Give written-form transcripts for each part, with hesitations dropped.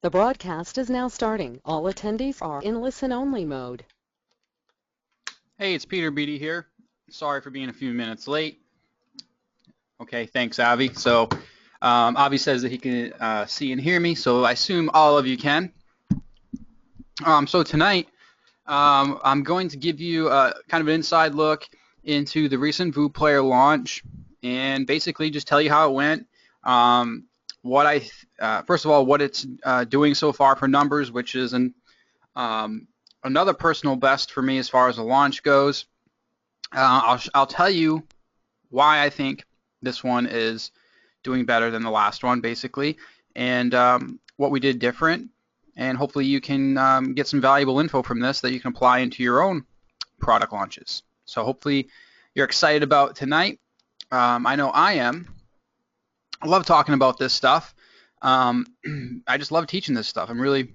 The broadcast is now starting. All attendees are in listen-only mode. Hey, it's Peter Beatty here. Sorry for being a few minutes late. Okay, thanks, Avi. So, Avi says that he can see and hear me, so I assume all of you can. So tonight, I'm going to give you kind of an inside look into the recent VU player launch, and basically just tell you how it went. First of all, what it's doing so far for numbers, which is another personal best for me as far as the launch goes. I'll tell you why I think this one is doing better than the last one, basically, and what we did different. And hopefully you can get some valuable info from this that you can apply into your own product launches. So hopefully you're excited about tonight. I know I am. I love talking about this stuff. I just love teaching this stuff. I'm really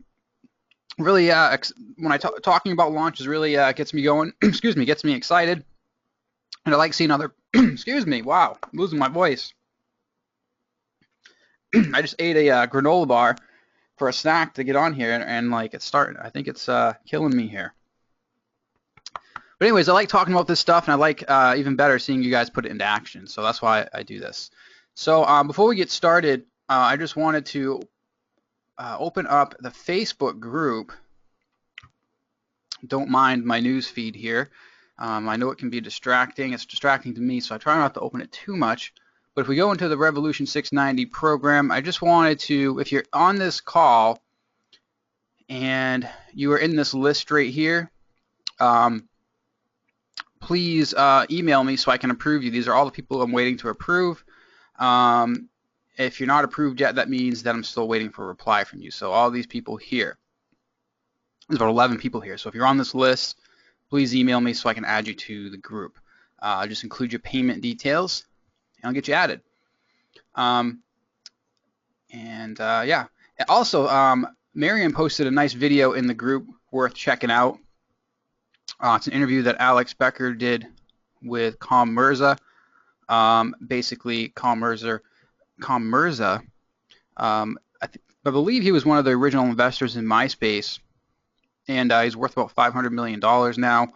when I talking about launches really gets me going. Excuse me, gets me excited. And I like seeing other, excuse me, wow, I'm losing my voice. I just ate a granola bar for a snack to get on here, and like it's starting. I think it's killing me here. But anyways, I like talking about this stuff, and I like even better seeing you guys put it into action. So that's why I do this. So before we get started, I just wanted to open up the Facebook group. Don't mind my news feed here. I know it can be distracting. It's distracting to me, so I try not to open it too much. But if we go into the Revolution 690 program, I just wanted to, if you're on this call and you are in this list right here, please email me so I can approve you. These are all the people I'm waiting to approve. If you're not approved yet, that means that I'm still waiting for a reply from you. So all these people here, there's about 11 people here. So if you're on this list, please email me so I can add you to the group. Just include your payment details, and I'll get you added. Yeah. Also, Marion posted a nice video in the group worth checking out. It's an interview that Alex Becker did with Com Mirza. Basically, Com Mirza, I believe he was one of the original investors in MySpace, and he's worth about $500 million now.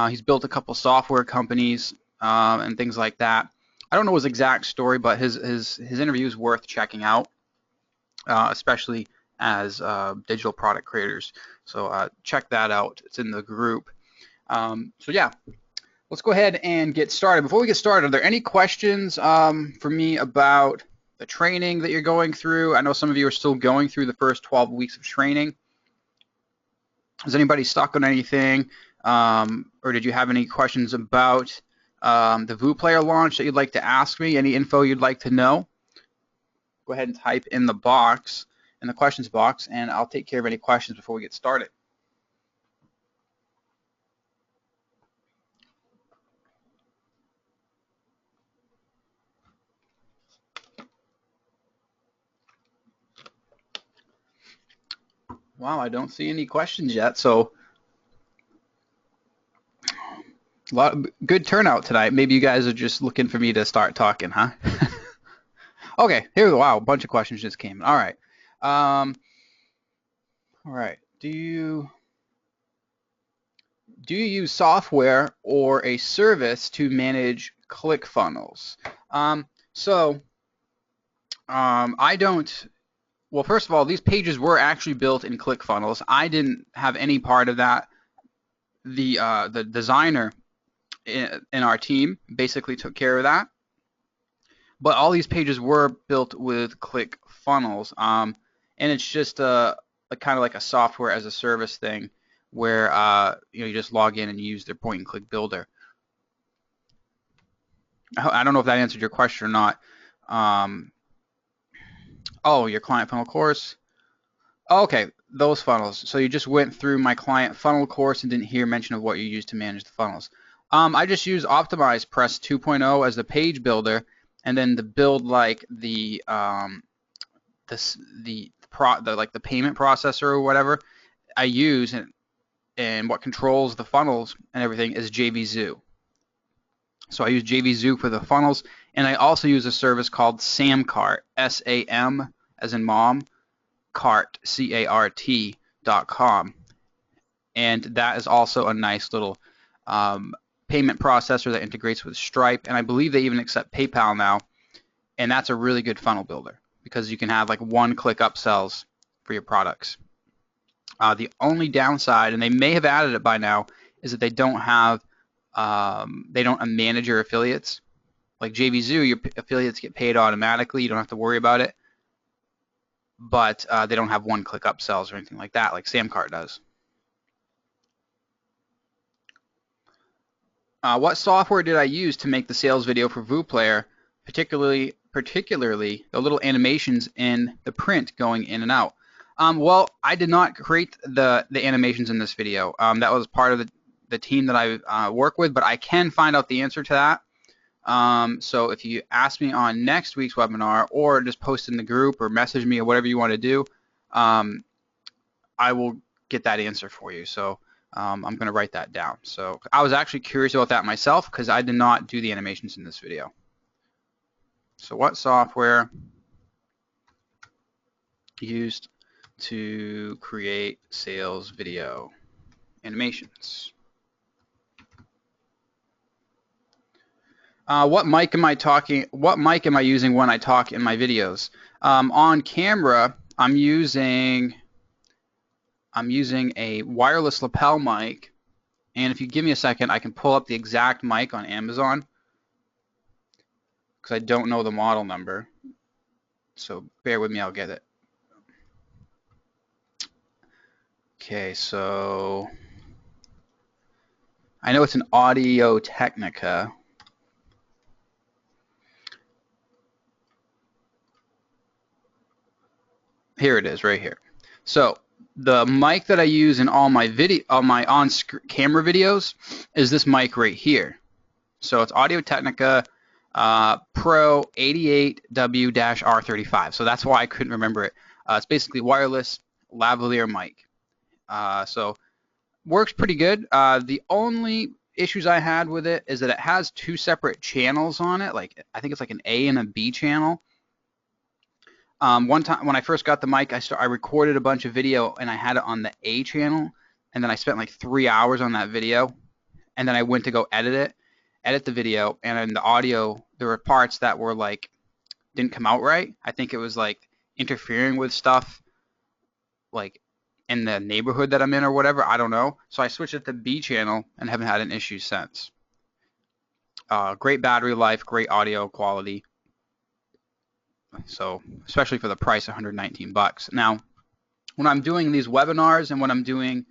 He's built a couple software companies and things like that. I don't know his exact story, but his interview is worth checking out, especially as digital product creators. So check that out. It's in the group. So yeah, let's go ahead and get started. Before we get started, are there any questions for me about the training that you're going through? I know some of you are still going through the first 12 weeks of training. Is anybody stuck on anything, or did you have any questions about the VU player launch that you'd like to ask me? Any info you'd like to know? Go ahead and type in the box, in the questions box, and I'll take care of any questions before we get started. Wow, I don't see any questions yet, so a lot of good turnout tonight. Maybe you guys are just looking for me to start talking, huh? Okay, here we go. Wow, a bunch of questions just came in. All right. All right. Do you use software or a service to manage ClickFunnels? I don't. Well, first of all, these pages were actually built in ClickFunnels. I didn't have any part of that. The designer in our team basically took care of that. But all these pages were built with ClickFunnels, and it's just a kind of like a software as a service thing where you just log in and use their point-and-click builder. I don't know if that answered your question or not. Oh, your client funnel course. Okay, those funnels. So you just went through my client funnel course and didn't hear mention of what you use to manage the funnels. I just use Optimize Press 2.0 as the page builder, and then to build like the payment processor or whatever I use, and what controls the funnels and everything is JVZoo. So I use JVZoo for the funnels, and I also use a service called Samcart, S-A-M as in mom, cart, CART.com, and that is also a nice little payment processor that integrates with Stripe, and I believe they even accept PayPal now, and that's a really good funnel builder because you can have like one-click upsells for your products. The only downside, and they may have added it by now, is that they don't manage your affiliates. Like JVZoo, your affiliates get paid automatically. You don't have to worry about it. But they don't have one-click upsells or anything like that, like Samcart does. What software did I use to make the sales video for VooPlayer, particularly the little animations in the print going in and out? Well, I did not create the animations in this video. That was part of the team that I work with, but I can find out the answer to that. So if you ask me on next week's webinar, or just post in the group or message me or whatever you want to do, I will get that answer for you. So I'm going to write that down. So I was actually curious about that myself because I did not do the animations in this video. So what software used to create sales video animations? What mic am I using when I talk in my videos? On camera, I'm using a wireless lapel mic, and if you give me a second, I can pull up the exact mic on Amazon because I don't know the model number. So bear with me, I'll get it. Okay, so I know it's an Audio Technica. Here it is, right here. So the mic that I use in all my on-camera videos is this mic right here. So it's Audio Technica Pro 88W-R35. So that's why I couldn't remember it. It's basically wireless lavalier mic. So works pretty good. The only issues I had with it is that it has two separate channels on it. Like I think it's like an A and a B channel. One time when I first got the mic, I recorded a bunch of video and I had it on the A channel, and then I spent like 3 hours on that video, and then I went to go edit the video, and in the audio there were parts that were like didn't come out right. I think it was like interfering with stuff like in the neighborhood that I'm in or whatever. I don't know. So I switched it to B channel and haven't had an issue since. Great battery life, great audio quality. So especially for the price, 119 bucks. Now, when I'm doing these webinars and when I'm doing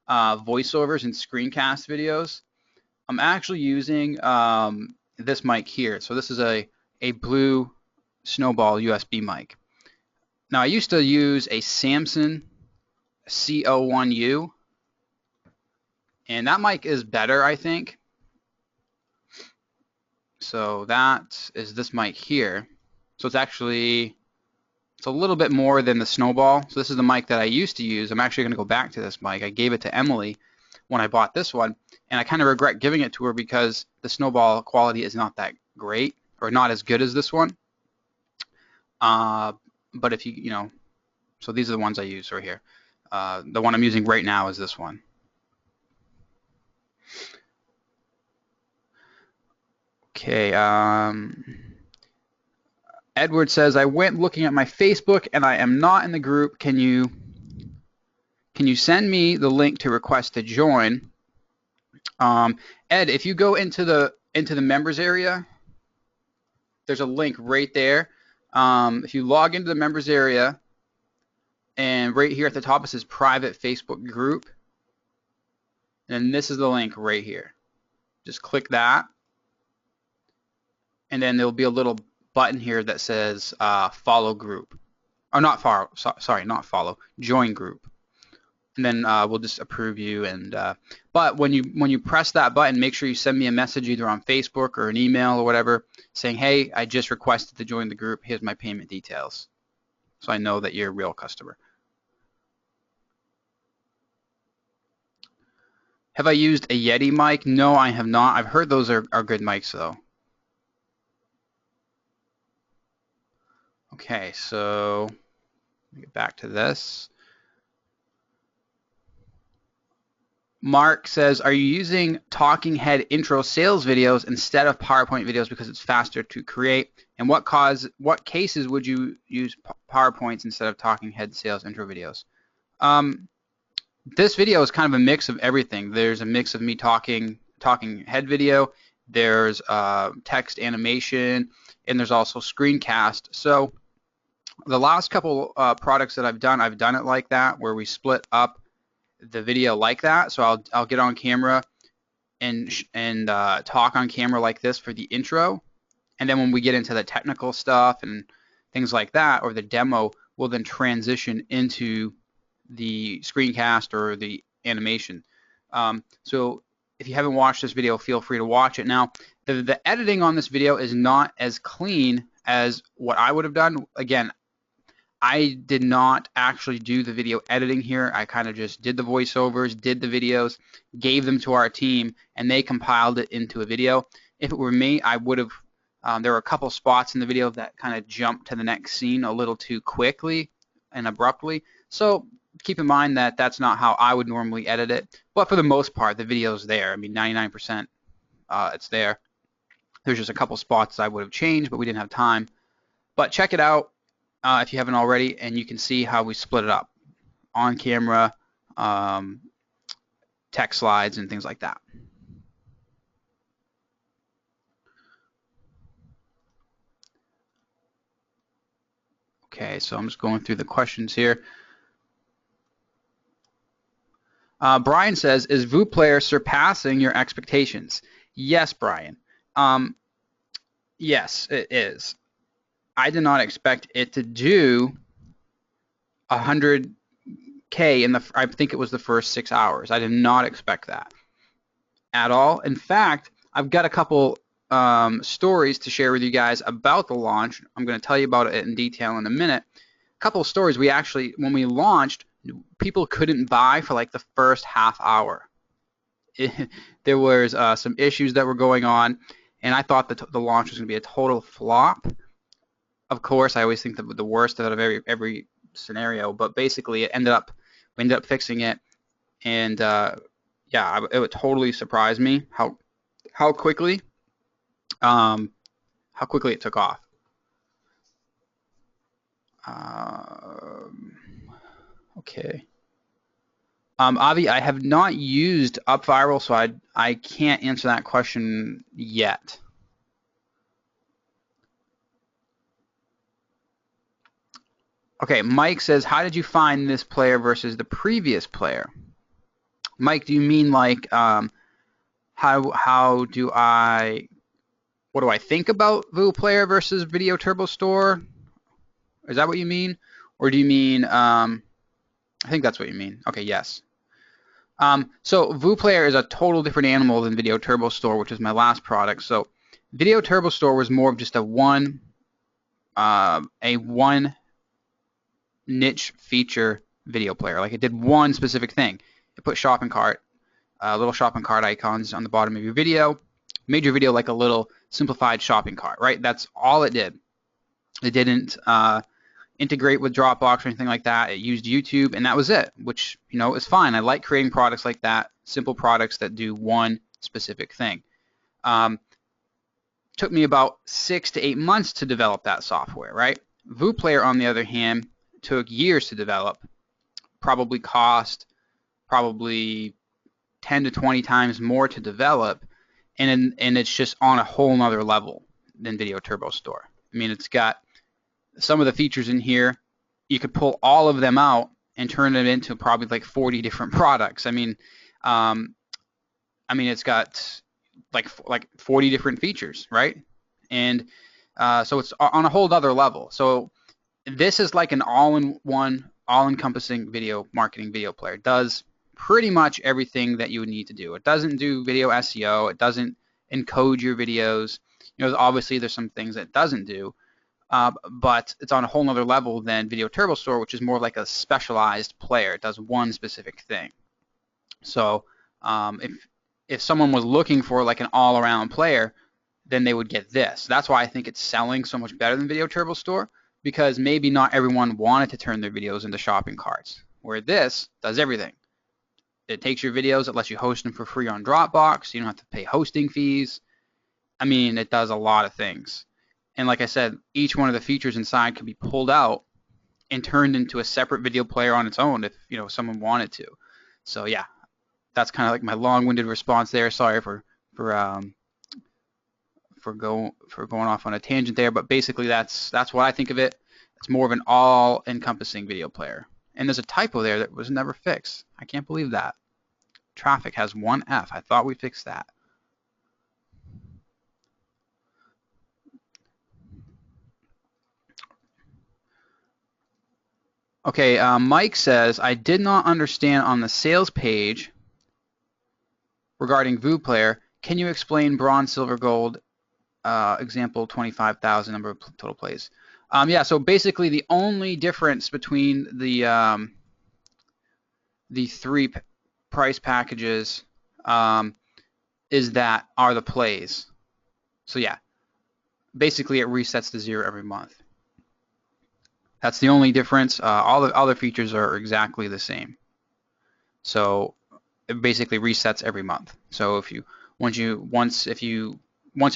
voiceovers and screencast videos, I'm actually using this mic here. So this is a Blue Snowball USB mic. Now I used to use a Samson CO1U, and that mic is better, I think. So that is this mic here. So it's a little bit more than the Snowball. So this is the mic that I used to use. I'm actually going to go back to this mic. I gave it to Emily when I bought this one, and I kind of regret giving it to her because the Snowball quality is not that great, or not as good as this one. But if so these are the ones I use right here. The one I'm using right now is this one. Okay. Edward says, I went looking at my Facebook and I am not in the group. Can you send me the link to request to join? Ed, if you go into the members area, there's a link right there. If you log into the members area, and right here at the top it says private Facebook group, and this is the link right here. Just click that, and then there'll be a little button here that says follow group, or not follow, sorry, not follow, join group, and then we'll just approve you. And but when you press that button, make sure you send me a message either on Facebook or an email or whatever saying, hey, I just requested to join the group, here's my payment details, so I know that you're a real customer. Have I used a Yeti mic? No, I have not. I've heard those are good mics though. Okay, so Let me get back to this. Mark says, are you using talking head intro sales videos instead of PowerPoint videos because it's faster to create? And what cases would you use PowerPoints instead of talking head sales intro videos? This video is kind of a mix of everything. There's a mix of me talking head video, there's text animation, and there's also screencast. So the last couple products that I've done it like that, where we split up the video like that. So I'll get on camera and talk on camera like this for the intro, and then when we get into the technical stuff and things like that, or the demo, we'll then transition into the screencast or the animation. So if you haven't watched this video, feel free to watch it. Now, the editing on this video is not as clean as what I would have done. Again, I did not actually do the video editing here. I kind of just did the voiceovers, did the videos, gave them to our team, and they compiled it into a video. If it were me, I would have, there were a couple spots in the video that kind of jumped to the next scene a little too quickly and abruptly. So keep in mind that that's not how I would normally edit it. But for the most part, the video's there. I mean, 99% it's there. There's just a couple spots I would have changed, but we didn't have time. But check it out if you haven't already, and you can see how we split it up on camera, text slides, and things like that. Okay, so I'm just going through the questions here. Brian says, is VooPlayer surpassing your expectations? Yes, Brian. Yes, it is. I did not expect it to do 100K in the, I think it was the first 6 hours. I did not expect that at all. In fact, I've got a couple stories to share with you guys about the launch. I'm going to tell you about it in detail in a minute. A couple of stories. We actually, when we launched, people couldn't buy for like the first half hour. There was some issues that were going on, and I thought that the launch was going to be a total flop. Of course, I always think the worst out of every scenario, but basically we ended up fixing it, and yeah, it totally surprised me how quickly it took off. Okay. Avi, I have not used UpViral, so I can't answer that question yet. Okay, Mike says, how did you find this player versus the previous player? Mike, do you mean like what do I think about VooPlayer versus Video Turbo Store? Is that what you mean? Or do you mean, I think that's what you mean. Okay, yes. So VooPlayer is a total different animal than Video Turbo Store, which is my last product. So Video Turbo Store was more of just a one niche feature video player. Like it did one specific thing. It put shopping cart, little shopping cart icons on the bottom of your video, made your video like a little simplified shopping cart, right? That's all it did. It didn't integrate with Dropbox or anything like that. It used YouTube, and that was it, which, you know, is fine. I like creating products like that, simple products that do one specific thing. Took me about 6 to 8 months to develop that software, right? VooPlayer, on the other hand, took years to develop, probably cost 10 to 20 times more to develop, and it's just on a whole nother level than Video Turbo Store. I mean, it's got some of the features in here. You could pull all of them out and turn it into probably like 40 different products. I mean, it's got like 40 different features, right? And so it's on a whole other level. So this is like an all-in-one, all-encompassing video marketing video player. It does pretty much everything that you would need to do. It doesn't do video SEO. It doesn't encode your videos. You know, obviously there's some things that it doesn't do, but it's on a whole nother level than Video Turbo Store, which is more like a specialized player. It does one specific thing. So if someone was looking for like an all-around player, then they would get this. That's why I think it's selling so much better than Video Turbo Store. because maybe not everyone wanted to turn their videos into shopping carts, where this does everything. It takes your videos, it lets you host them for free on Dropbox, so you don't have to pay hosting fees. I mean, it does a lot of things. And like I said, each one of the features inside can be pulled out and turned into a separate video player on its own if, you know, someone wanted to. So yeah, that's kind of like my long-winded response there. Sorry for going off on a tangent there, but basically that's what I think of it. It's more of an all-encompassing video player. And there's a typo there that was never fixed. I can't believe that. Traffic has one F. I thought we fixed that. Okay, Mike says, I did not understand on the sales page regarding VuePlayer. Can you explain bronze, silver, gold, example 25,000 number of total plays? Yeah, so basically the only difference between the three price packages is that are the plays. So yeah, basically it resets to 0 every month. That's the only difference. All the other features are exactly the same. So it basically resets every month. So if you once it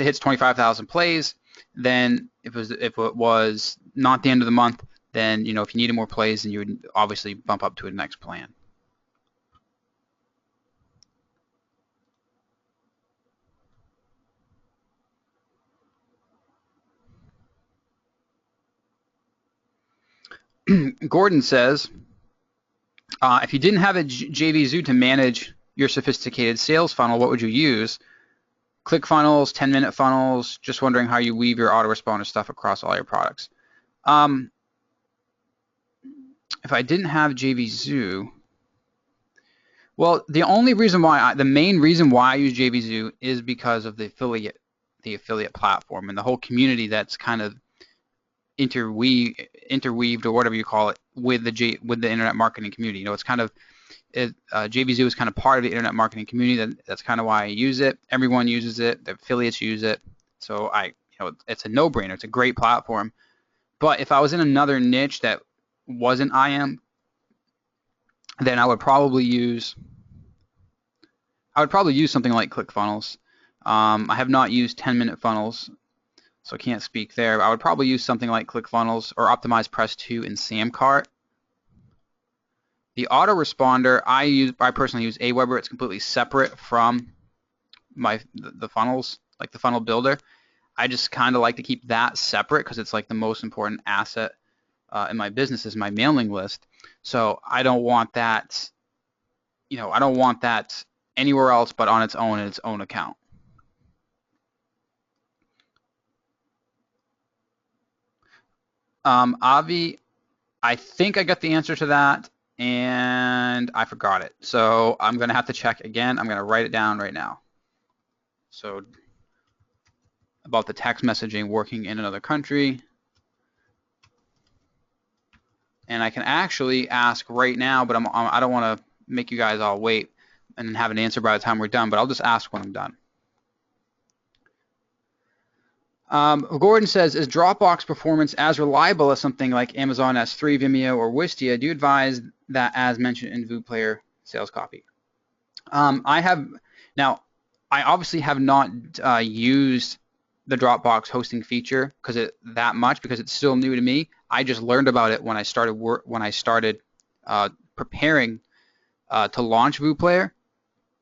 hits 25,000 plays, then if it was not the end of the month, then you know if you needed more plays, then you would obviously bump up to the next plan. Gordon says, if you didn't have a JVZoo to manage your sophisticated sales funnel, what would you use? Click funnels, 10-minute funnels, just wondering how you weave your autoresponder stuff across all your products. If I didn't have JVZoo, well, the main reason why I use JVZoo is because of the affiliate platform and the whole community that's kind of interweaved or whatever you call it with the internet marketing community. You know, it's kind of JVZoo is kind of part of the internet marketing community. That's kind of why I use it. Everyone uses it. The affiliates use it. So it's a no-brainer. It's a great platform. But if I was in another niche that wasn't IM, then I would probably use something like ClickFunnels. I have not used 10-minute funnels, so I can't speak there. I would probably use something like ClickFunnels or Optimize Press 2 in Samcart. The autoresponder, I personally use Aweber. It's completely separate from the funnels, like the funnel builder. I just kind of like to keep that separate because it's like the most important asset in my business is my mailing list. So I don't want that, I don't want that anywhere else but on its own in its own account. Avi, I think I got the answer to that, and I forgot it. So I'm going to have to check again. I'm going to write it down right now. So about the text messaging working in another country. And I can actually ask right now, but I don't want to make you guys all wait and have an answer by the time we're done, but I'll just ask when I'm done. Gordon says, is Dropbox performance as reliable as something like Amazon S3, Vimeo, or Wistia? Do you advise that as mentioned in VuePlayer sales copy? I obviously have not used the Dropbox hosting feature because it's still new to me. I just learned about it when I started preparing to launch VuePlayer.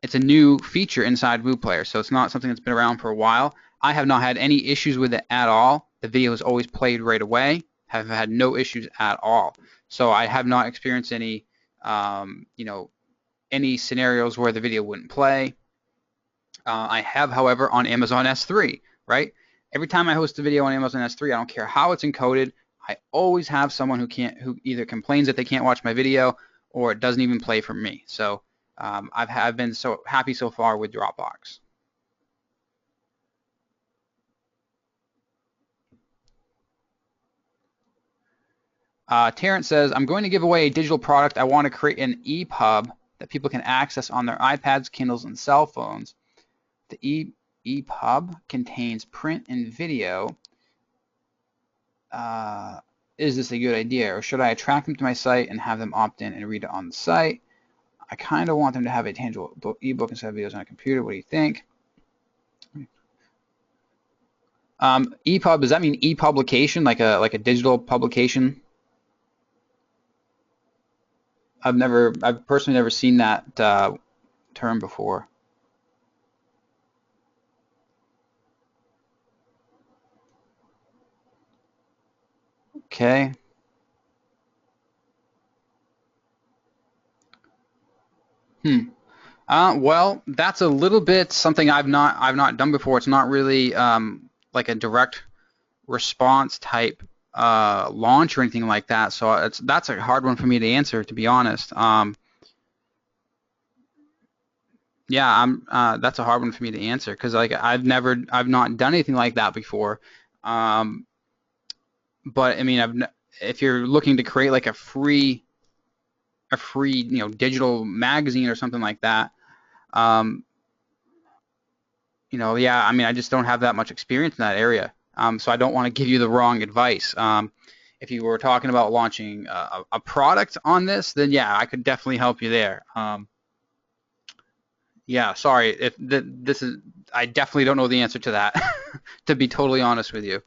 It's a new feature inside VuePlayer, so it's not something that's been around for a while. I have not had any issues with it at all. The video is always played right away. Have had no issues at all. So I have not experienced any scenarios where the video wouldn't play. I have, however, on Amazon S3, right? Every time I host a video on Amazon S3, I don't care how it's encoded, I always have someone who either complains that they can't watch my video or it doesn't even play for me. So I've been so happy so far with Dropbox. Terrence says, I'm going to give away a digital product. I want to create an EPUB that people can access on their iPads, Kindles, and cell phones. The EPUB contains print and video. is this a good idea, or should I attract them to my site and have them opt in and read it on the site? I kind of want them to have a tangible ebook instead of videos on a computer. What do you think? EPUB, does that mean e-publication, like a digital publication? I've personally never seen that term before. Okay. Well, that's a little bit something I've not done before. It's not really like a direct response type launch or anything like that. So that's a hard one for me to answer, to be honest. Yeah, that's a hard one for me to answer because like I've not done anything like that before. Um, but I mean, if you're looking to create like a free digital magazine or something like that, um, yeah, I mean, I just don't have that much experience in that area. So I don't want to give you the wrong advice. If you were talking about launching a product on this, then yeah, I could definitely help you there. Yeah, sorry, if this is, I definitely don't know the answer to that, to be totally honest with you.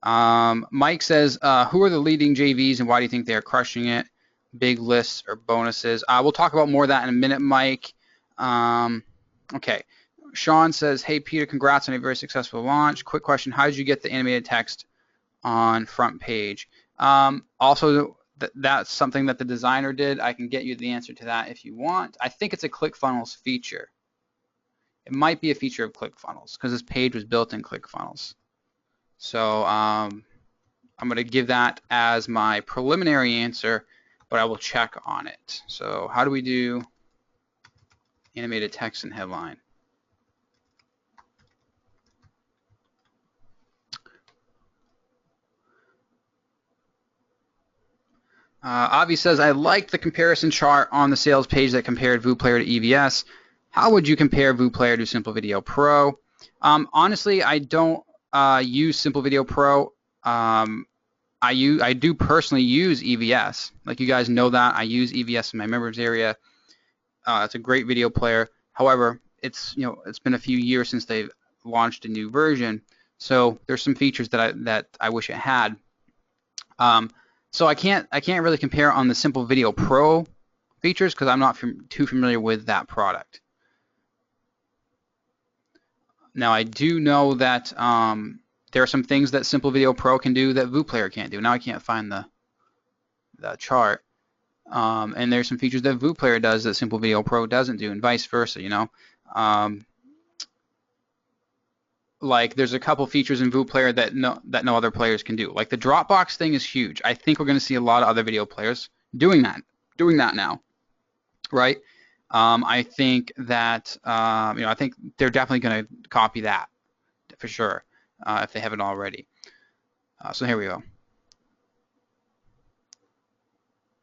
Mike says, who are the leading JVs and why do you think they are crushing it? Big lists or bonuses? We'll talk about more of that in a minute, Mike. Okay. Sean says, hey, Peter, congrats on a very successful launch. Quick question, how did you get the animated text on front page? Also, that's something that the designer did. I can get you the answer to that if you want. I think it's a ClickFunnels feature. It might be a feature of ClickFunnels because this page was built in ClickFunnels. So I'm going to give that as my preliminary answer, but I will check on it. So how do we do animated text and headline? Avi says, I like the comparison chart on the sales page that compared VooPlayer to EVS. How would you compare VooPlayer to Simple Video Pro? Honestly, I don't use Simple Video Pro. I do personally use EVS. Like you guys know that I use EVS in my members area. It's a great video player. However, it's been a few years since they've launched a new version, so there's some features that I wish it had. So I can't really compare on the Simple Video Pro features because I'm not too familiar with that product. Now I do know that there are some things that Simple Video Pro can do that VooPlayer can't do. Now I can't find the chart. And there's some features that VooPlayer does that Simple Video Pro doesn't do, and vice versa. Like there's a couple features in VooPlayer that no other players can do. Like the Dropbox thing is huge. I think we're going to see a lot of other video players doing that now, right? I think that I think they're definitely going to copy that for sure if they haven't already. So here we go.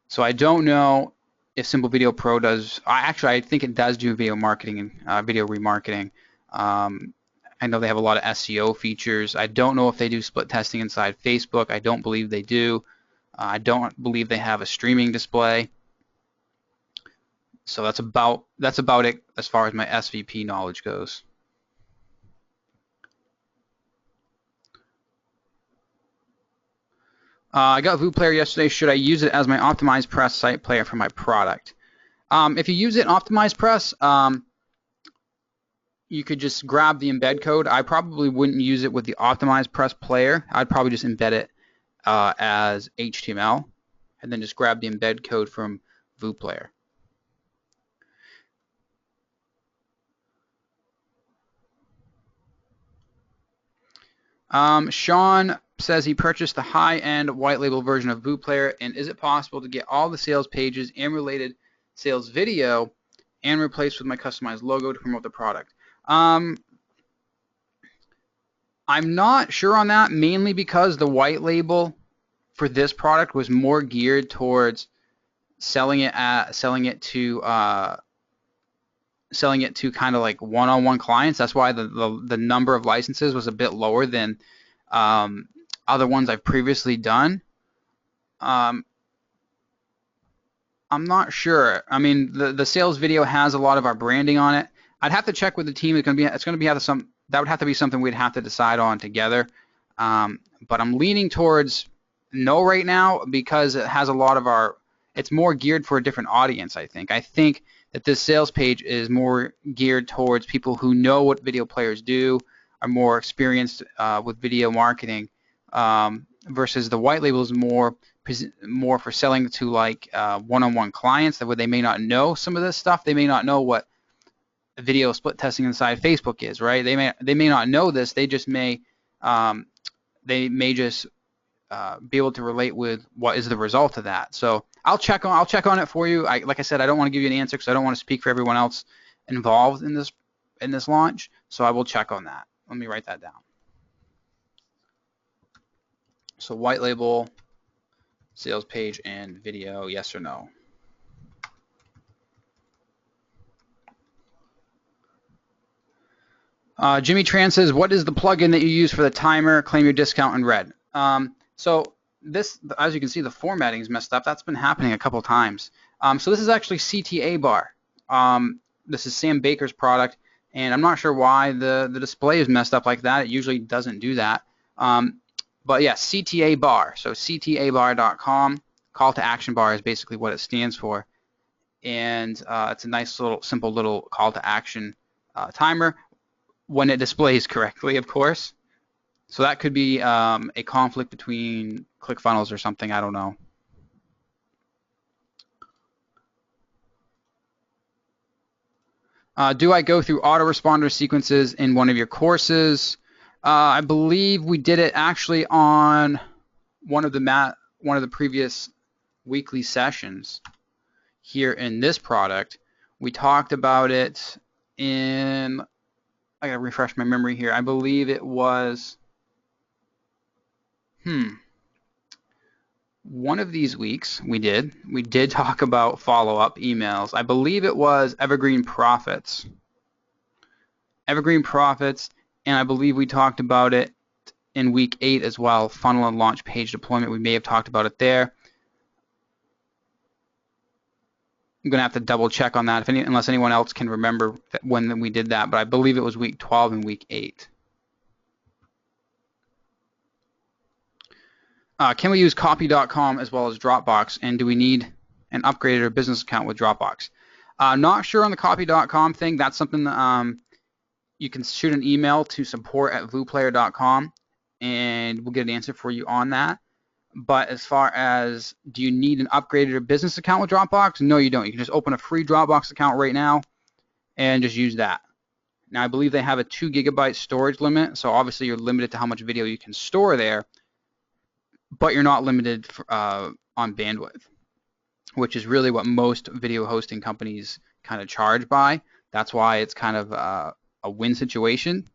So I don't know if Simple Video Pro does. I think it does do video marketing and video remarketing. I know they have a lot of SEO features. I don't know if they do split testing inside Facebook. I don't believe they do. I don't believe they have a streaming display. So that's about it as far as my SVP knowledge goes. I got VooPlayer yesterday. Should I use it as my optimized press site player for my product? If you use it in optimized press, you could just grab the embed code. I probably wouldn't use it with the optimized press player. I'd probably just embed it as HTML and then just grab the embed code from VooPlayer. Sean says he purchased the high-end white label version of VooPlayer, and is it possible to get all the sales pages and related sales video and replace with my customized logo to promote the product? I'm not sure on that, mainly because the white label for this product was more geared towards selling it to kind of like one-on-one clients. That's why the number of licenses was a bit lower than other ones I've previously done. I'm not sure. I mean, the sales video has a lot of our branding on it. I'd have to check with the team. It's going to be some that would have to be something we'd have to decide on together. But I'm leaning towards no right now because it has a lot of our. It's more geared for a different audience, I think. I think that this sales page is more geared towards people who know what video players do, are more experienced with video marketing, versus the white label is more for selling to like one-on-one clients that where they may not know some of this stuff. They may not know what video split testing inside Facebook is, right? They may not know this. Um, they may just be able to relate with what is the result of that. So I'll check on it for you. Like I said, I don't want to give you an answer because I don't want to speak for everyone else involved in this launch. So I will check on that. Let me write that down. So white label, sales page, and video, yes or no? Jimmy Tran says, what is the plugin that you use for the timer? Claim your discount in red. So this, as you can see, the formatting is messed up. That's been happening a couple times. So this is actually CTA bar. This is Sam Baker's product, and I'm not sure why the display is messed up like that. It usually doesn't do that. But yeah, CTA bar. So ctabar.com. Call to action bar is basically what it stands for. And it's a nice little, simple little call to action timer when it displays correctly, of course. So that could be a conflict between ClickFunnels or something. I don't know. Do I go through autoresponder sequences in one of your courses? I believe we did it actually on one of the previous weekly sessions here in this product. We talked about it in, I gotta refresh my memory here. I believe it was, one of these weeks we did talk about follow-up emails. I believe it was Evergreen Profits. And I believe we talked about it in week 8 as well, funnel and launch page deployment. We may have talked about it there. I'm going to have to double check on that unless anyone else can remember when we did that, but I believe it was week 12 and week 8. Can we use copy.com as well as Dropbox, and do we need an upgraded or business account with Dropbox? Not sure on the copy.com thing. That's something that, you can shoot an email to support@vuplayer.com and we'll get an answer for you on that. But as far as do you need an upgraded or business account with Dropbox? No, you don't. You can just open a free Dropbox account right now and just use that. Now, I believe they have a 2 GB storage limit, so obviously you're limited to how much video you can store there, but you're not limited on bandwidth, which is really what most video hosting companies kind of charge by. That's why it's kind of a win situation.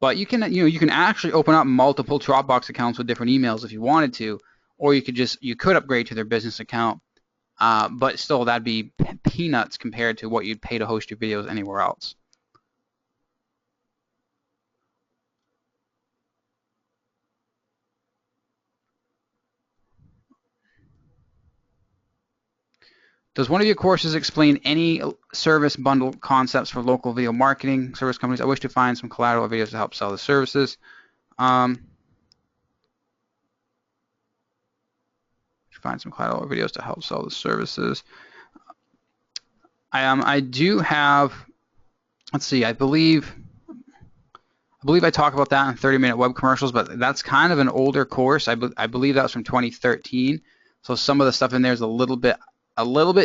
But you can actually open up multiple Dropbox accounts with different emails if you wanted to, or you could upgrade to their business account, but still that'd be peanuts compared to what you'd pay to host your videos anywhere else. Does one of your courses explain any service bundle concepts for local video marketing service companies? I wish to find some collateral videos to help sell the services. Find some collateral videos to help sell the services. I do have, let's see, I believe I talk about that in 30-minute web commercials, but that's kind of an older course. I believe that was from 2013. So some of the stuff in there is a little bit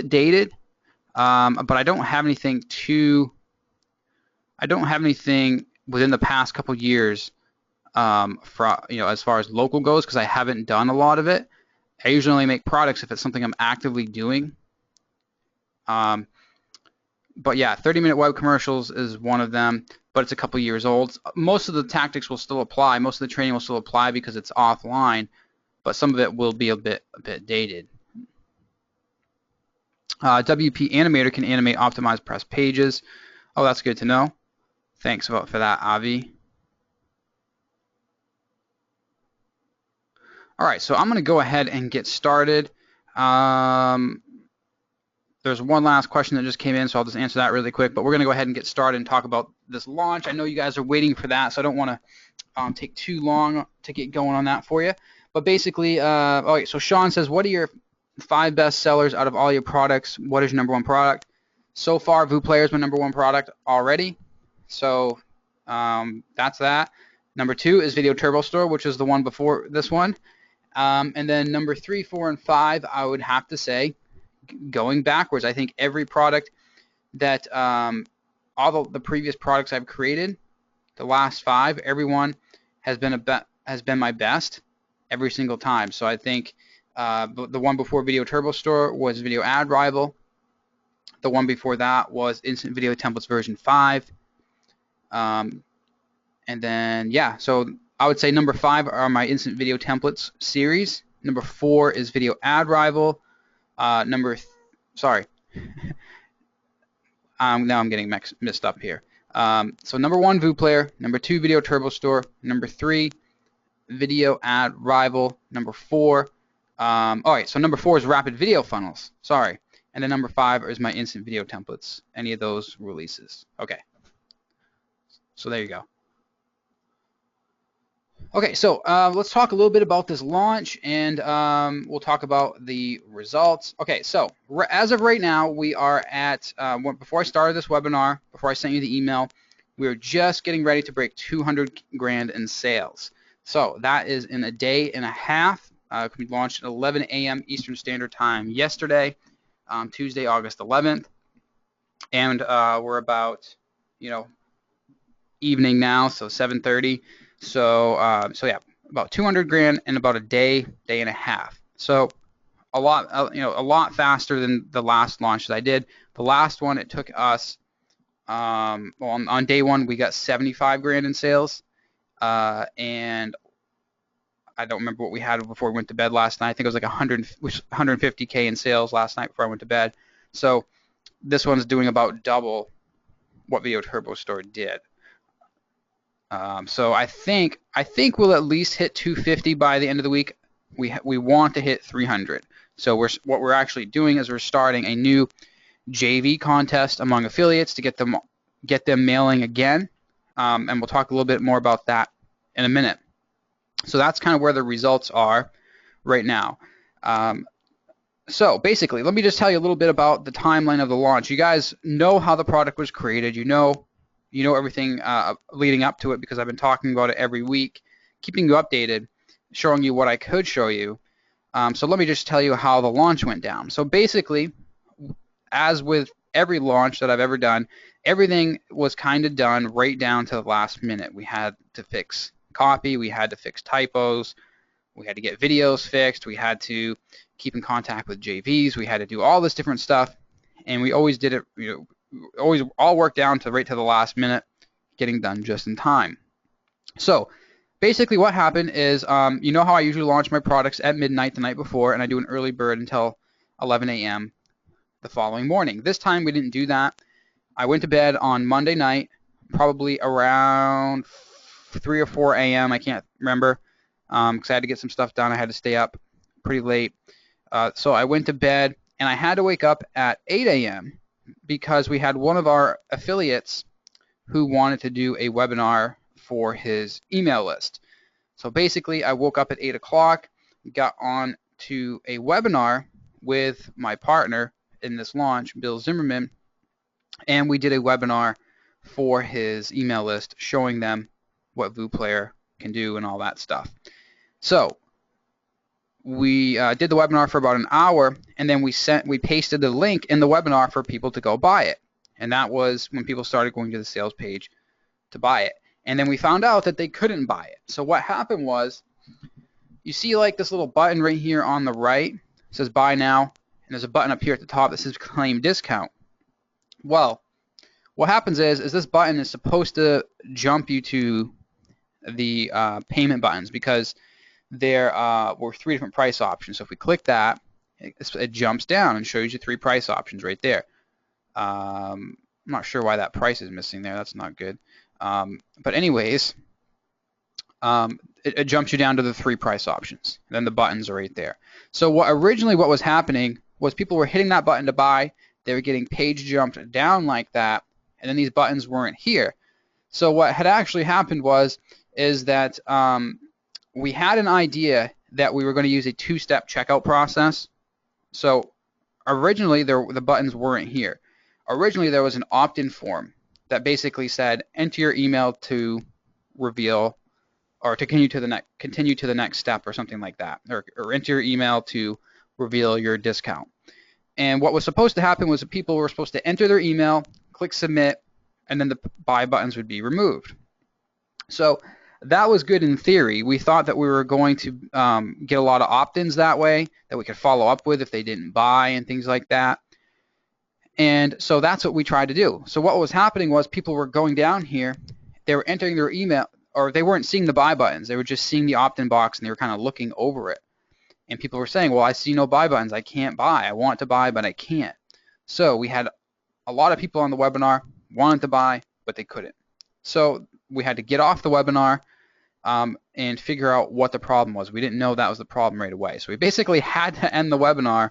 dated, but I don't have anything within the past couple years as far as local goes, because I haven't done a lot of it. I usually only make products if it's something I'm actively doing. But yeah, 30-minute web commercials is one of them, but it's a couple years old. Most of the tactics will still apply. Most of the training will still apply because it's offline, but some of it will be a bit dated. WP Animator can animate optimized press pages. Oh, that's good to know. Thanks for that, Avi. All right, so I'm going to go ahead and get started. There's one last question that just came in, so I'll just answer that really quick. But we're going to go ahead and get started and talk about this launch. I know you guys are waiting for that, so I don't want to take too long to get going on that for you. But basically, okay, so Sean says, what are your 5 best sellers out of all your products? What is your number 1 product? So far, VooPlayer is my number 1 product already. So that's that. Number 2 is Video Turbo Store, which is the one before this one. And then number 3, 4, and 5, I would have to say, going backwards, I think every product that all the previous products I've created, the last 5, everyone has been my best every single time. So I think the one before Video Turbo Store was Video Ad Rival. The one before that was Instant Video Templates version 5. And then, yeah, so I would say number 5 are my Instant Video Templates series. Number 4 is Video Ad Rival. Sorry. Now I'm getting mixed up here. So number 1, VooPlayer. Number 2, Video Turbo Store. Number 3, Video Ad Rival. Number 4, all right, so number 4 is Rapid Video Funnels. Sorry. And then number 5 is my Instant Video Templates. Any of those releases. Okay. So there you go. Okay, so let's talk a little bit about this launch, and we'll talk about the results. Okay, so as of right now, we are at, before I started this webinar, before I sent you the email, we were just getting ready to break 200 grand in sales. So that is in a day and a half. We launched at 11 a.m. Eastern Standard Time yesterday, Tuesday, August 11th, and we're about, evening now, so 7:30. So yeah, about 200 grand in about a day and a half. So a lot faster than the last launch that I did. The last one, it took us, well, on day 1 we got 75 grand in sales, and I don't remember what we had before we went to bed last night. I think it was like 150K in sales last night before I went to bed. So this one's doing about double what Video Turbo Store did. So I think we'll at least hit 250 by the end of the week. We want to hit 300. So what we're actually doing is we're starting a new JV contest among affiliates to get them mailing again, and we'll talk a little bit more about that in a minute. So that's kind of where the results are right now. So basically, let me just tell you a little bit about the timeline of the launch. You guys know how the product was created. You know everything leading up to it because I've been talking about it every week, keeping you updated, showing you what I could show you. So let me just tell you how the launch went down. So basically, as with every launch that I've ever done, everything was kind of done right down to the last minute. We had to fix copy, we had to fix typos, we had to get videos fixed, we had to keep in contact with JVs, we had to do all this different stuff, and we always did it, always all worked down to right to the last minute, getting done just in time. So basically what happened is, you know how I usually launch my products at midnight the night before, and I do an early bird until 11 a.m. the following morning. This time we didn't do that. I went to bed on Monday night, probably around 3 or 4 a.m. I can't remember, because I had to get some stuff done. I had to stay up pretty late. So I went to bed, and I had to wake up at 8 a.m. because we had one of our affiliates who wanted to do a webinar for his email list. So basically, I woke up at 8 o'clock, got on to a webinar with my partner in this launch, Bill Zimmerman, and we did a webinar for his email list showing them what VooPlayer can do and all that stuff. So we did the webinar for about an hour, and then we pasted the link in the webinar for people to go buy it. And that was when people started going to the sales page to buy it. And then we found out that they couldn't buy it. So what happened was, you see like this little button right here on the right, it says buy now, and there's a button up here at the top that says claim discount. Well, what happens is this button is supposed to jump you to the payment buttons, because there were 3 different price options. So if we click that, it jumps down and shows you 3 price options right there. I'm not sure why that price is missing there. That's not good. But anyways, it jumps you down to the 3 price options. And then the buttons are right there. So originally what was happening was people were hitting that button to buy. They were getting page jumped down like that, and then these buttons weren't here. So what had actually happened is that we had an idea that we were going to use a 2-step checkout process. So originally the buttons weren't here. Originally there was an opt-in form that basically said enter your email to reveal or to continue to the next step or something like that, or enter your email to reveal your discount. And what was supposed to happen was that people were supposed to enter their email, click submit, and then the buy buttons would be removed. So that was good in theory. We thought that we were going to get a lot of opt-ins that way that we could follow up with if they didn't buy and things like that. And so that's what we tried to do. So what was happening was people were going down here, they were entering their email, or they weren't seeing the buy buttons. They were just seeing the opt-in box, and they were kind of looking over it. And people were saying, well, I see no buy buttons. I can't buy. I want to buy, but I can't. So we had a lot of people on the webinar wanted to buy, but they couldn't. So we had to get off the webinar and figure out what the problem was. We didn't know that was the problem right away. So we basically had to end the webinar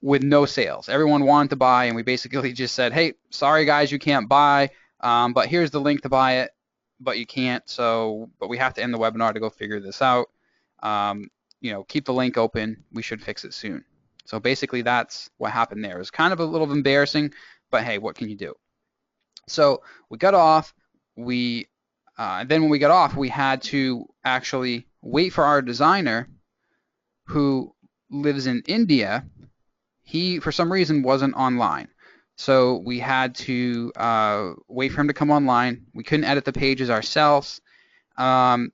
with no sales. Everyone wanted to buy, and we basically just said, hey, sorry guys, you can't buy, but here's the link to buy it, but you can't. But we have to end the webinar to go figure this out. Keep the link open. We should fix it soon. So basically that's what happened there. It was kind of a little embarrassing, but hey, what can you do? So we got off. Then when we got off, we had to actually wait for our designer who lives in India. He, for some reason, wasn't online. So we had to wait for him to come online. We couldn't edit the pages ourselves. And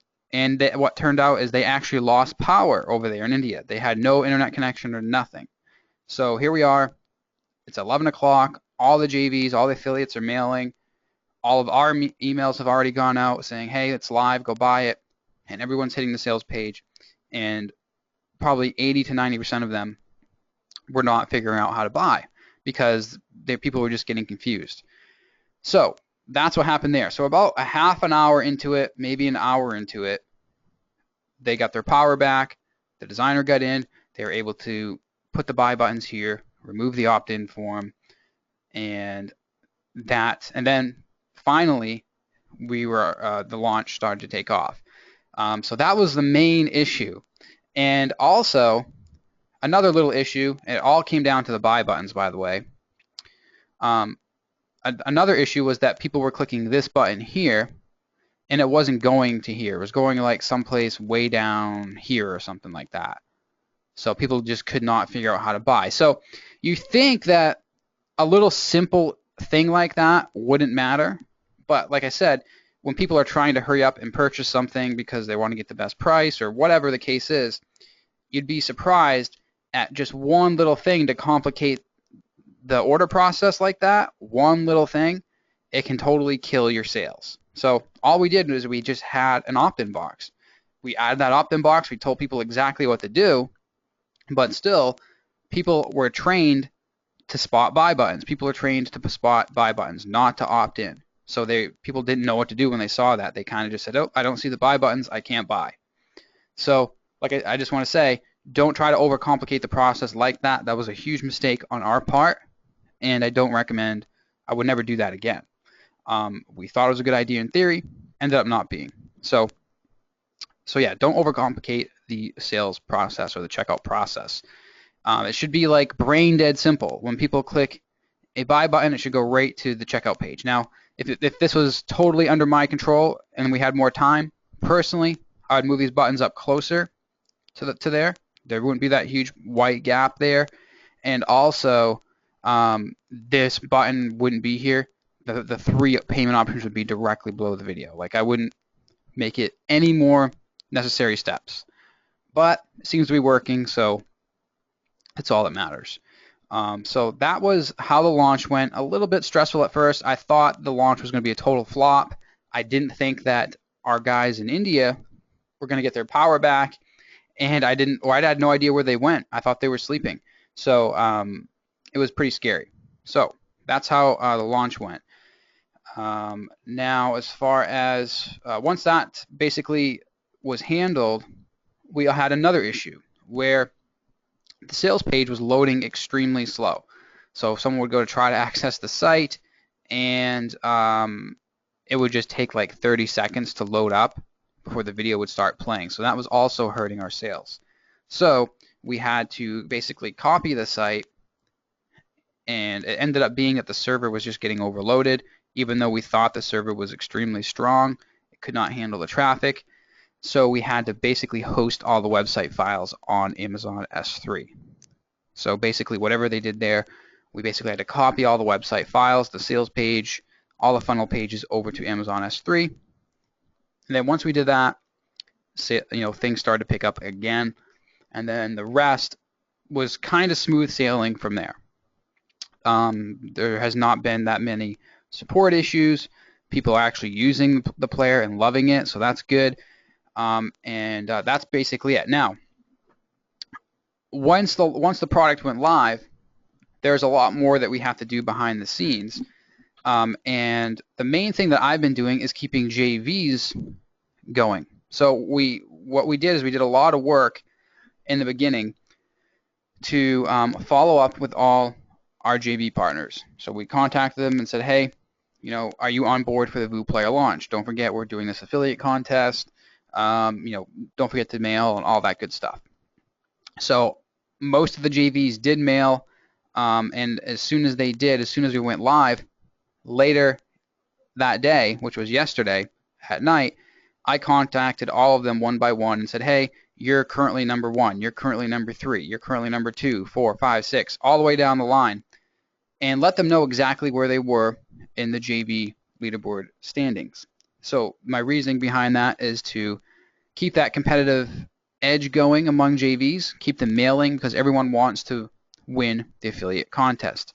what turned out is they actually lost power over there in India. They had no internet connection or nothing. So here we are. It's 11 o'clock. All the JVs, all the affiliates are mailing. All of our emails have already gone out saying, hey, it's live, go buy it. And everyone's hitting the sales page. And probably 80 to 90% of them were not figuring out how to buy because people were just getting confused. So that's what happened there. So about a half an hour into it, maybe an hour into it, they got their power back. The designer got in. They were able to put the buy buttons here, remove the opt-in form, and then finally the launch started to take off. So that was the main issue. And also another little issue, it all came down to the buy buttons, by the way. Another issue was that people were clicking this button here, and it wasn't going to here. It was going like someplace way down here or something like that. So people just could not figure out how to buy. So you think that a little simple thing like that wouldn't matter, but like I said, when people are trying to hurry up and purchase something because they want to get the best price or whatever the case is, you'd be surprised at just one little thing to complicate the order process like that. One little thing, it can totally kill your sales. So all we did was we just had an opt-in box. We added that opt-in box. We told people exactly what to do, but still, people were trained to spot buy buttons. People are trained to spot buy buttons, not to opt in. So people didn't know what to do when they saw that. They kind of just said, oh, I don't see the buy buttons, I can't buy. So like I just want to say, don't try to overcomplicate the process like that. That was a huge mistake on our part, and I would never do that again. We thought it was a good idea in theory, ended up not being. So yeah, don't overcomplicate the sales process or the checkout process. It should be like brain dead simple. When people click a buy button, it should go right to the checkout page. Now, if this was totally under my control and we had more time, personally, I would move these buttons up closer to there. There wouldn't be that huge white gap there. And also, this button wouldn't be here. The 3 payment options would be directly below the video. Like, I wouldn't make it any more necessary steps. But it seems to be working, so that's all that matters. So that was how the launch went. A little bit stressful at first. I thought the launch was going to be a total flop. I didn't think that our guys in India were going to get their power back, and I had no idea where they went. I thought they were sleeping. So it was pretty scary. So that's how the launch went. Now, as far as once that basically was handled, we had another issue where the sales page was loading extremely slow. So someone would go to try to access the site, and it would just take like 30 seconds to load up before the video would start playing. So that was also hurting our sales. So we had to basically copy the site, and it ended up being that the server was just getting overloaded. Even though we thought the server was extremely strong, it could not handle the traffic. So we had to basically host all the website files on Amazon S3. So basically whatever they did there, we basically had to copy all the website files, the sales page, all the funnel pages over to Amazon S3. And then once we did that, things started to pick up again. And then the rest was kind of smooth sailing from there. There has not been that many support issues. People are actually using the player and loving it, so that's good. And that's basically it. Now, once the product went live, there's a lot more that we have to do behind the scenes. And the main thing that I've been doing is keeping JVs going. So what we did is we did a lot of work in the beginning to follow up with all our JV partners. So we contacted them and said, hey, are you on board for the VU Player launch? Don't forget we're doing this affiliate contest. Don't forget to mail and all that good stuff. So most of the JVs did mail, and as soon as we went live, later that day, which was yesterday at night, I contacted all of them one by one and said, hey, you're currently number 1, you're currently number 3, you're currently number 2, 4, 5, 6, all the way down the line, and let them know exactly where they were in the JV leaderboard standings. So my reasoning behind that is to keep that competitive edge going among JVs, keep them mailing, because everyone wants to win the affiliate contest.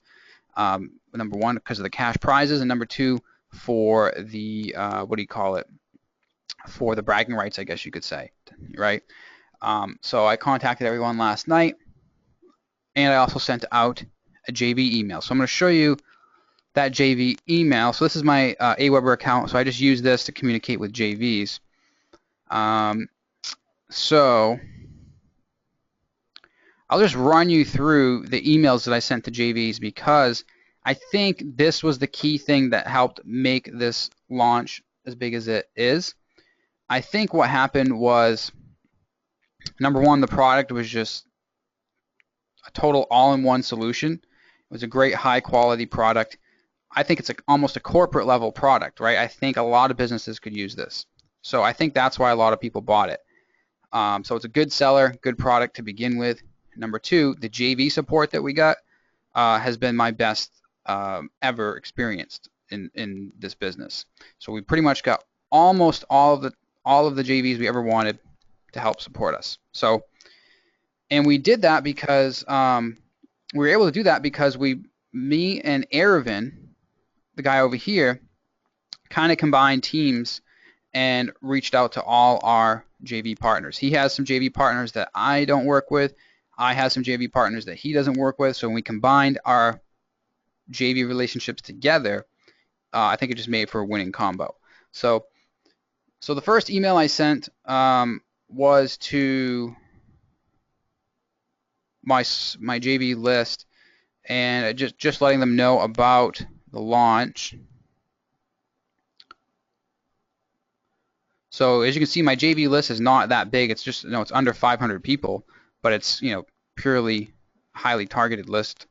Number 1, because of the cash prizes, and number 2, for the for the bragging rights, I guess you could say, right? So I contacted everyone last night, and I also sent out a JV email. So I'm going to show you that JV email. So this is my Aweber account, so I just use this to communicate with JVs. So I'll just run you through the emails that I sent to JVs, because I think this was the key thing that helped make this launch as big as it is. I think what happened was, number 1, the product was just a total all-in-one solution. It was a great high-quality product. I think it's almost a corporate level product, right? I think a lot of businesses could use this. So I think that's why a lot of people bought it. So it's a good seller, good product to begin with. Number 2, the JV support that we got has been my best ever experienced in this business. So we pretty much got almost all of the JVs we ever wanted to help support us. So, and we did that because we were able to do that because me and Ervin, the guy over here, kind of combined teams and reached out to all our JV partners. He has some JV partners that I don't work with. I have some JV partners that he doesn't work with. So when we combined our JV relationships together, I think it just made for a winning combo. So the first email I sent was to my JV list, and just letting them know about the launch. So as you can see, my JV list is not that big. It's just, it's under 500 people, but it's, purely highly targeted list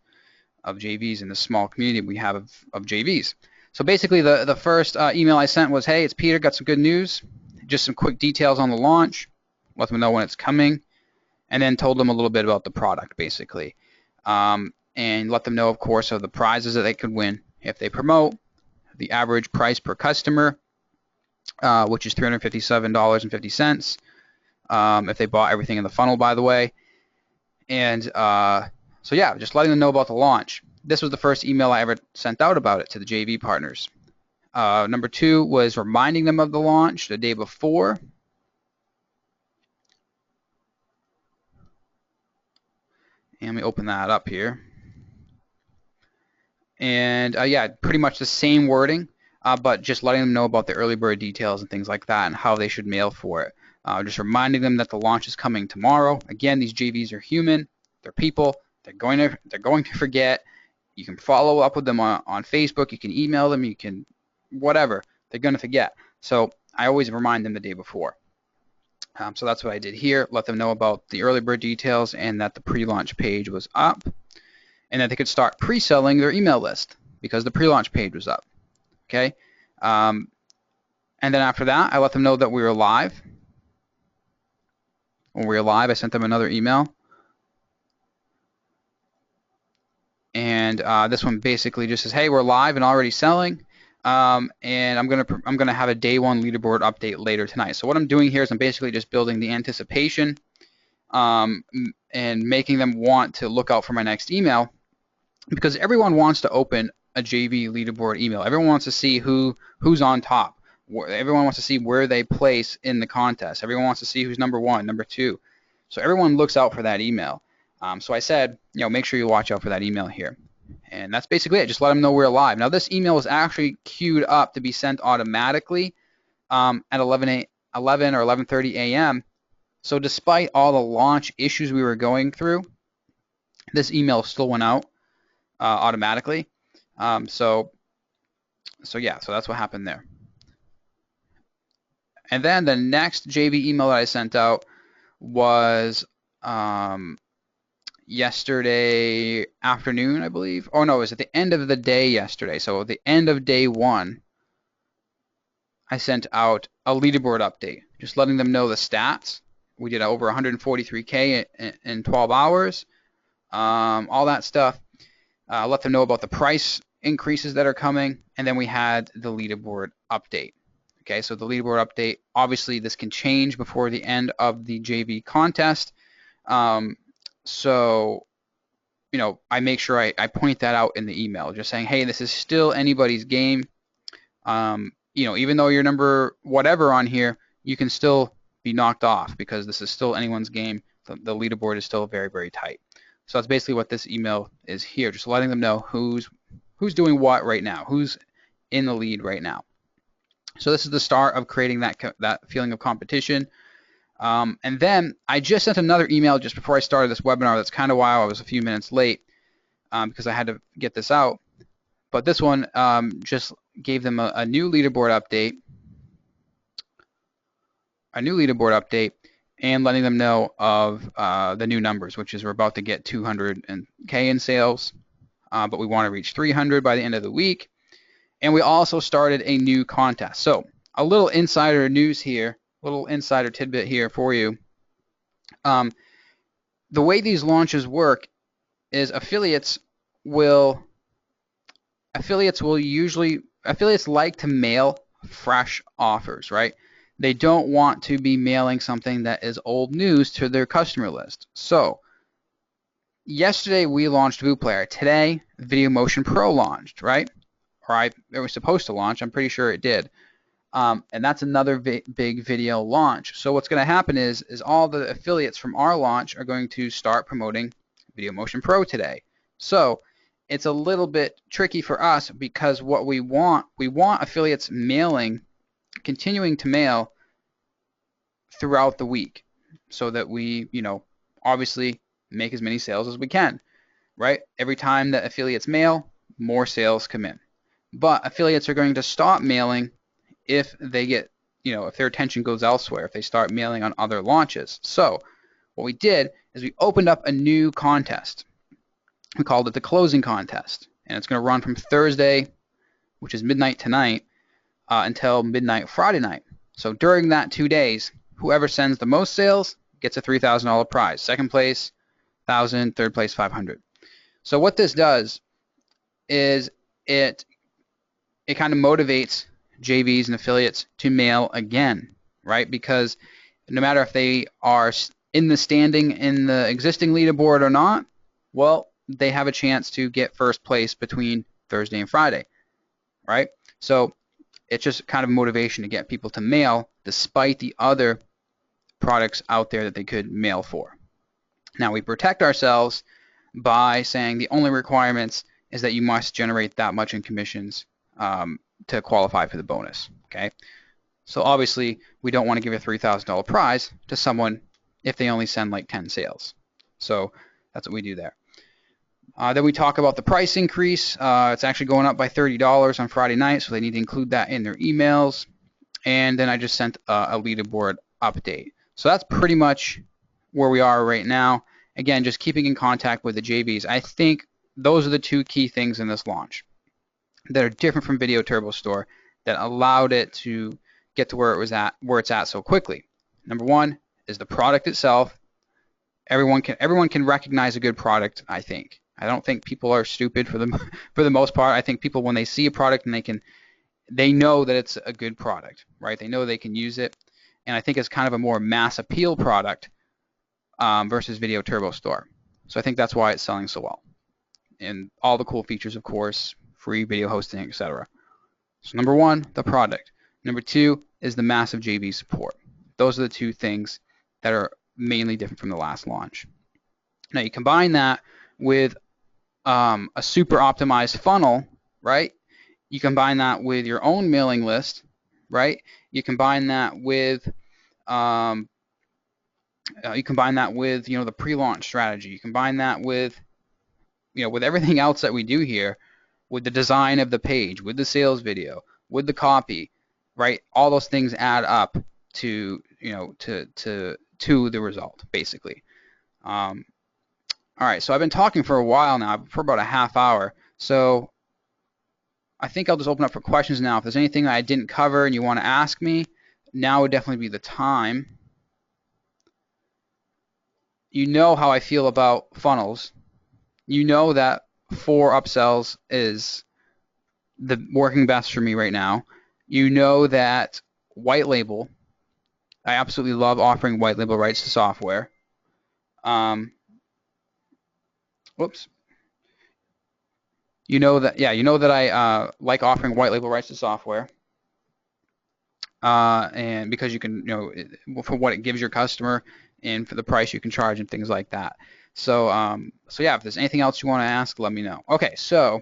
of JVs in the small community we have of JVs. So basically the first email I sent was, hey, it's Peter, got some good news, just some quick details on the launch, let them know when it's coming, and then told them a little bit about the product, basically. And let them know, of course, of the prizes that they could win if they promote, the average price per customer, which is $357.50 if they bought everything in the funnel, by the way. And so yeah, just letting them know about the launch. This was the first email I ever sent out about it to the JV partners. Number 2 was reminding them of the launch the day before. And let me open that up here. And yeah, pretty much the same wording, but just letting them know about the early bird details and things like that and how they should mail for it. just reminding them that the launch is coming tomorrow. Again, these JVs are human. They're people. They're going to forget. You can follow up with them on Facebook. You can email them. You can whatever. They're going to forget. So I always remind them the day before. So that's what I did here. Let them know about the early bird details and that the pre-launch page was up, and that they could start pre-selling their email list because the pre-launch page was up. Okay. And then after that, I let them know that we were live. When we were live, I sent them another email. And this one basically just says, hey, we're live and already selling. And I'm gonna have a day one leaderboard update later tonight. So what I'm doing here is I'm basically just building the anticipation and making them want to look out for my next email, because everyone wants to open a JV leaderboard email. Everyone wants to see who's on top. Everyone wants to see where they place in the contest. Everyone wants to see who's number one, number two. So everyone looks out for that email. So I said, make sure you watch out for that email here. And that's basically it. Just let them know we're live. Now this email is actually queued up to be sent automatically at 11 or 11:30 a.m. So despite all the launch issues we were going through, this email still went out automatically. So that's what happened there. And then the next JV email that I sent out was yesterday afternoon, I believe. Oh no, it was at the end of the day yesterday. So at the end of day one, I sent out a leaderboard update, just letting them know the stats. We did over 143K in 12 hours, all that stuff. Let them know about the price increases that are coming, and then we had the leaderboard update. Okay, so the leaderboard update, obviously this can change before the end of the JV contest. So, I make sure I point that out in the email, just saying, hey, this is still anybody's game. Even though you're number whatever on here, you can still be knocked off because this is still anyone's game. The leaderboard is still very, very tight. So that's basically what this email is here, just letting them know who's doing what right now, who's in the lead right now. So this is the start of creating that feeling of competition. And then I just sent another email just before I started this webinar. That's kind of why I was a few minutes late, because I had to get this out. But this one just gave them a new leaderboard update, and letting them know of the new numbers, which is we're about to get 200K in sales, but we want to reach 300 by the end of the week. And we also started a new contest. So a little insider news here, little insider tidbit here for you. The way these launches work is affiliates like to mail fresh offers, right? They don't want to be mailing something that is old news to their customer list. So yesterday we launched ViewPlayer. Today Video Motion Pro launched, right? Or it was supposed to launch. I'm pretty sure it did. And that's another big video launch. So what's going to happen is all the affiliates from our launch are going to start promoting Video Motion Pro today. So it's a little bit tricky for us because what we want affiliates continuing to mail throughout the week so that we, obviously make as many sales as we can, right? Every time that affiliates mail, more sales come in. But affiliates are going to stop mailing if they get, if their attention goes elsewhere, if they start mailing on other launches. So what we did is we opened up a new contest. We called it the closing contest, and it's going to run from Thursday, which is midnight tonight, until midnight Friday night. So during that 2 days, whoever sends the most sales gets a $3,000 prize. Second place, $1,000. Third place, $500. So what this does is it kind of motivates JVs and affiliates to mail again, right? Because no matter if they are in the standing in the existing leaderboard or not, well, they have a chance to get first place between Thursday and Friday, right? So it's just kind of motivation to get people to mail despite the other products out there that they could mail for. Now we protect ourselves by saying the only requirements is that you must generate that much in commissions to qualify for the bonus. Okay, So obviously, we don't want to give a $3,000 prize to someone if they only send like 10 sales. So that's what we do there. Then we talk about the price increase. It's actually going up by $30 on Friday night, so they need to include that in their emails. And then I just sent a leaderboard update. So that's pretty much where we are right now. Again, just keeping in contact with the JVs. I think those are the two key things in this launch that are different from Video Turbo Store that allowed it to get to where it's at so quickly. Number one is the product itself. Everyone can recognize a good product, I think. I don't think people are stupid for the most part. I think people, when they see a product and they know that it's a good product, right? They know they can use it, and I think it's kind of a more mass appeal product versus Video Turbo Store. So I think that's why it's selling so well. And all the cool features, of course, free video hosting, etc. So number one, the product. Number two is the massive JV support. Those are the two things that are mainly different from the last launch. Now you combine that with a super optimized funnel, right? You combine that with your own mailing list, right? You combine that with the pre-launch strategy. You combine that with with everything else that we do here, with the design of the page, with the sales video, with the copy, right? All those things add up to the result, basically. All right, so I've been talking for a while now, for about a half hour. So I think I'll just open up for questions now. If there's anything that I didn't cover and you want to ask me, now would definitely be the time. You know how I feel about funnels. You know that 4 upsells is the working best for me right now. You know that white label, I absolutely love offering white label rights to software. Whoops. You know that I like offering white label rights to software, and because you can, for what it gives your customer and for the price you can charge and things like that. So yeah, if there's anything else you want to ask, let me know. Okay, so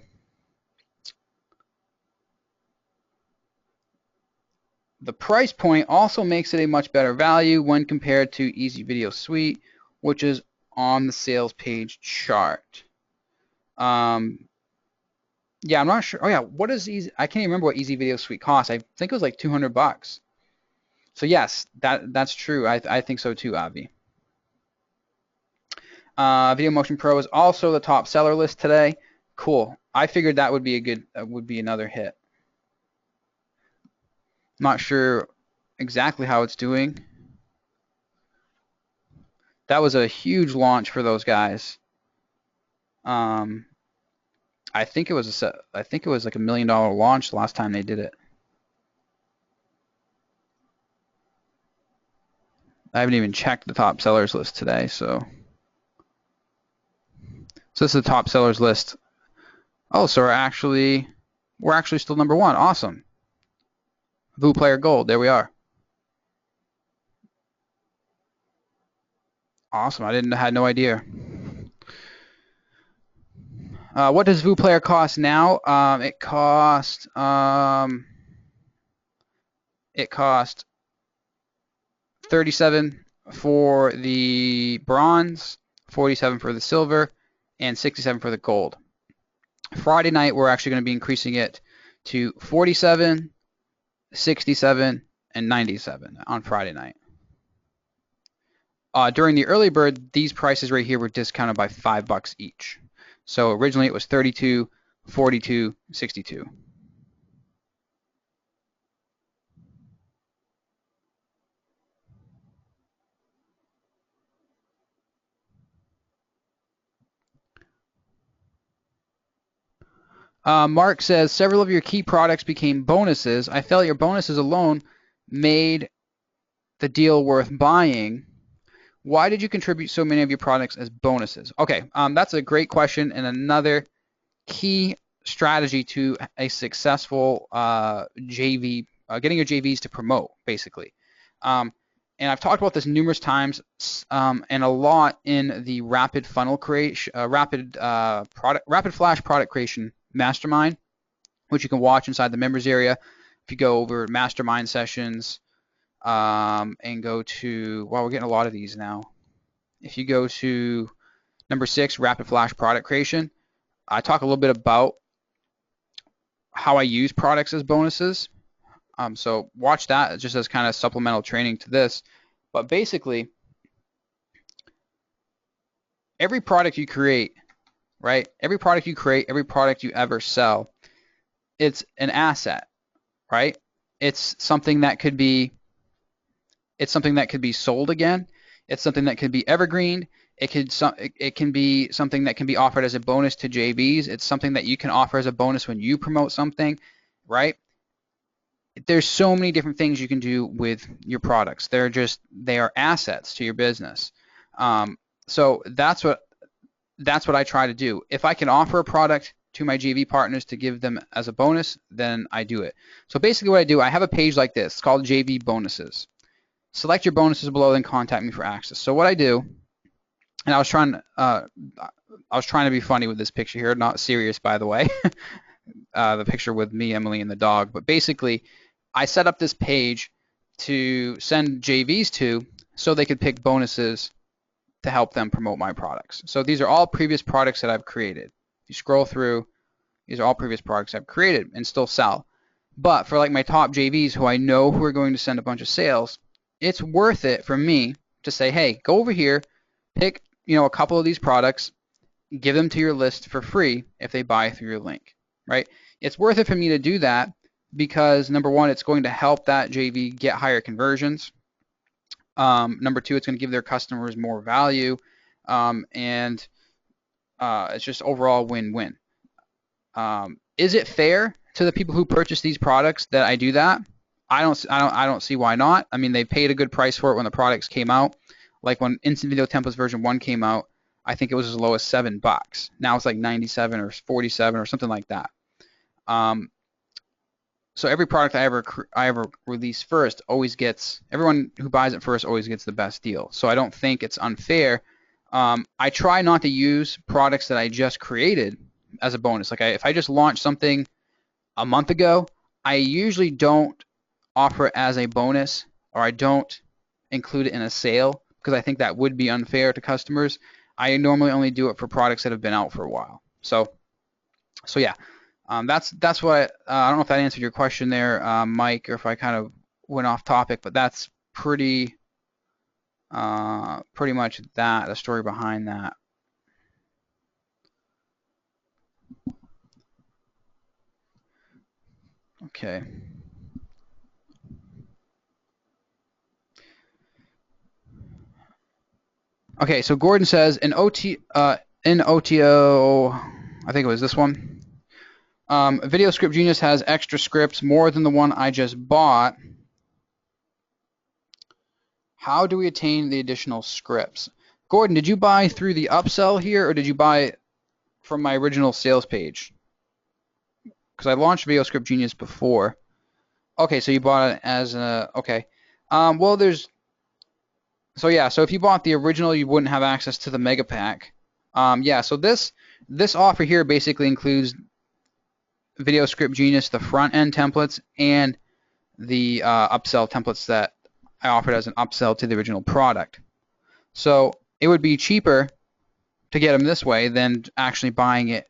the price point also makes it a much better value when compared to Easy Video Suite, which is on the sales page chart. Yeah, I'm not sure. Oh yeah, what is Easy? I can't even remember what Easy Video Suite costs. I think it was like $200. So yes, that's true. I think so too, Avi. Video Motion Pro is also the top seller list today. Cool. I figured that would be another hit. Not sure exactly how it's doing. That was a huge launch for those guys. I think it was like $1 million launch the last time they did it. I haven't even checked the top sellers list today, so this is the top sellers list. Oh, so we're actually still number 1. Awesome. Vu Player Gold. There we are. Awesome. I had no idea. What does Vu Player cost now? It cost $37 for the bronze, $47 for the silver, and $67 for the gold. Friday night, we're actually going to be increasing it to $47, $67, and $97 on Friday night. During the early bird, these prices right here were discounted by $5 each. So originally it was $32, $42, $62. Mark says, several of your key products became bonuses. I felt your bonuses alone made the deal worth buying. Why did you contribute so many of your products as bonuses? Okay, that's a great question, and another key strategy to a successful JV, getting your JVs to promote, basically. And I've talked about this numerous times, and a lot in the rapid funnel creation, rapid flash product creation mastermind, which you can watch inside the members area. if you go over mastermind sessions and go to, well, we're getting a lot of these now. If you go to number 6, rapid flash product creation, I talk a little bit about how I use products as bonuses. So watch that just as kind of supplemental training to this. But basically, every product you create, right? Every product you create, every product you ever sell, it's an asset, right? It's something that could be sold again. It's something that could be evergreen. It can be something that can be offered as a bonus to JVs. It's something that you can offer as a bonus when you promote something, right? There's so many different things you can do with your products. They are assets to your business. So that's what I try to do. If I can offer a product to my JV partners to give them as a bonus, then I do it. So basically what I do, I have a page like this. It's called JV Bonuses. Select your bonuses below, then contact me for access. So what I do, and I was trying to be funny with this picture here, not serious, by the way. The picture with me, Emily, and the dog. But basically, I set up this page to send JVs to so they could pick bonuses to help them promote my products. So these are all previous products that I've created. If you scroll through, these are all previous products I've created and still sell. But for like my top JVs who I know who are going to send a bunch of sales, it's worth it for me to say, hey, go over here, pick a couple of these products, give them to your list for free if they buy through your link, right? It's worth it for me to do that because number one, it's going to help that JV get higher conversions. Number two, it's going to give their customers more value, and it's just overall win-win. Is it fair to the people who purchase these products that I do that? I don't see why not. I mean, they paid a good price for it when the products came out. Like when Instant Video Templates version 1 came out, I think it was as low as $7. Now it's like 97 or 47 or something like that. So every product I ever release first always gets, everyone who buys it first always gets the best deal. So I don't think it's unfair. I try not to use products that I just created as a bonus. Like if I just launched something a month ago, I usually don't offer it as a bonus, or I don't include it in a sale because I think that would be unfair to customers. I normally only do it for products that have been out for a while. So yeah, that's what I don't know if that answered your question there, Mike, or if I kind of went off topic, but that's pretty much the story behind that. Okay. Okay, so Gordon says in OTO, I think it was this one. Video Script Genius has extra scripts more than the one I just bought. How do we attain the additional scripts? Gordon, did you buy through the upsell here, or did you buy from my original sales page? Because I launched Video Script Genius before. Okay, so you bought it as a, okay. Well, so yeah, so if you bought the original, you wouldn't have access to the mega pack. Yeah, so this offer here basically includes Video Script Genius, the front end templates, and the upsell templates that I offered as an upsell to the original product. So it would be cheaper to get them this way than actually buying it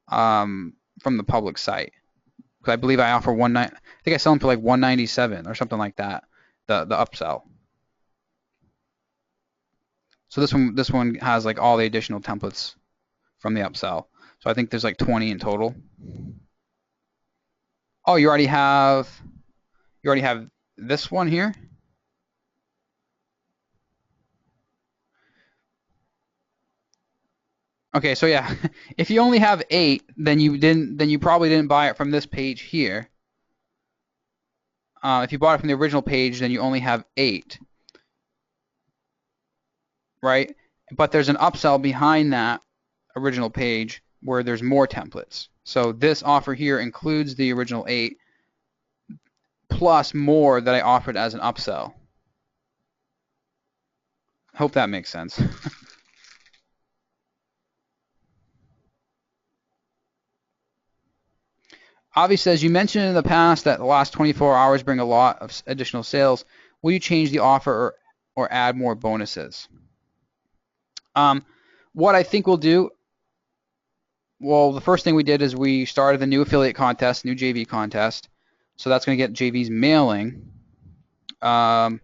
from the public site. Because I believe I offer I think I sell them for like $197 or something like that, the upsell. So this one has like all the additional templates from the upsell. So I think there's like 20 in total. Oh, you already have this one here? Okay, so yeah, if you only have 8, then you probably didn't buy it from this page here. If you bought it from the original page, then you only have 8, right? But there's an upsell behind that original page where there's more templates. So this offer here includes the original 8 plus more that I offered as an upsell. Hope that makes sense. Avi says, you mentioned in the past that the last 24 hours bring a lot of additional sales. Will you change the offer or add more bonuses? Um, what I think we'll do, well, the first thing we did is we started the new affiliate contest, new JV contest. So that's going to get JV's mailing. I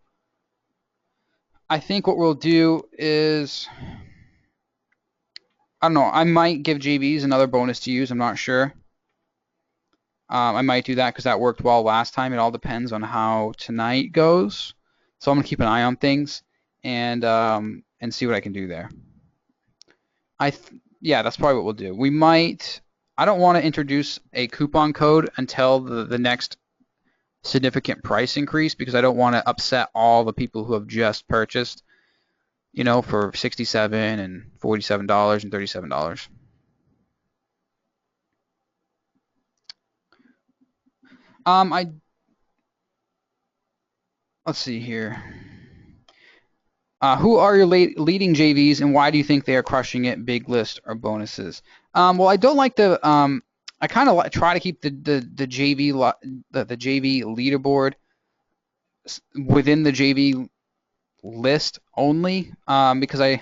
think what we'll do is, I don't know, I might give JVs another bonus to use. I'm not sure. I might do that because that worked well last time. It all depends on how tonight goes. So I'm gonna keep an eye on things and see what I can do there. Yeah, that's probably what we'll do. We might. I don't want to introduce a coupon code until the next significant price increase because I don't want to upset all the people who have just purchased, for $67 and $47 and $37. I Let's see here. Who are your leading JVs, and why do you think they are crushing it? Big list or bonuses? Well, I don't like the. I kind of try to keep the JV leaderboard within the JV list only, because I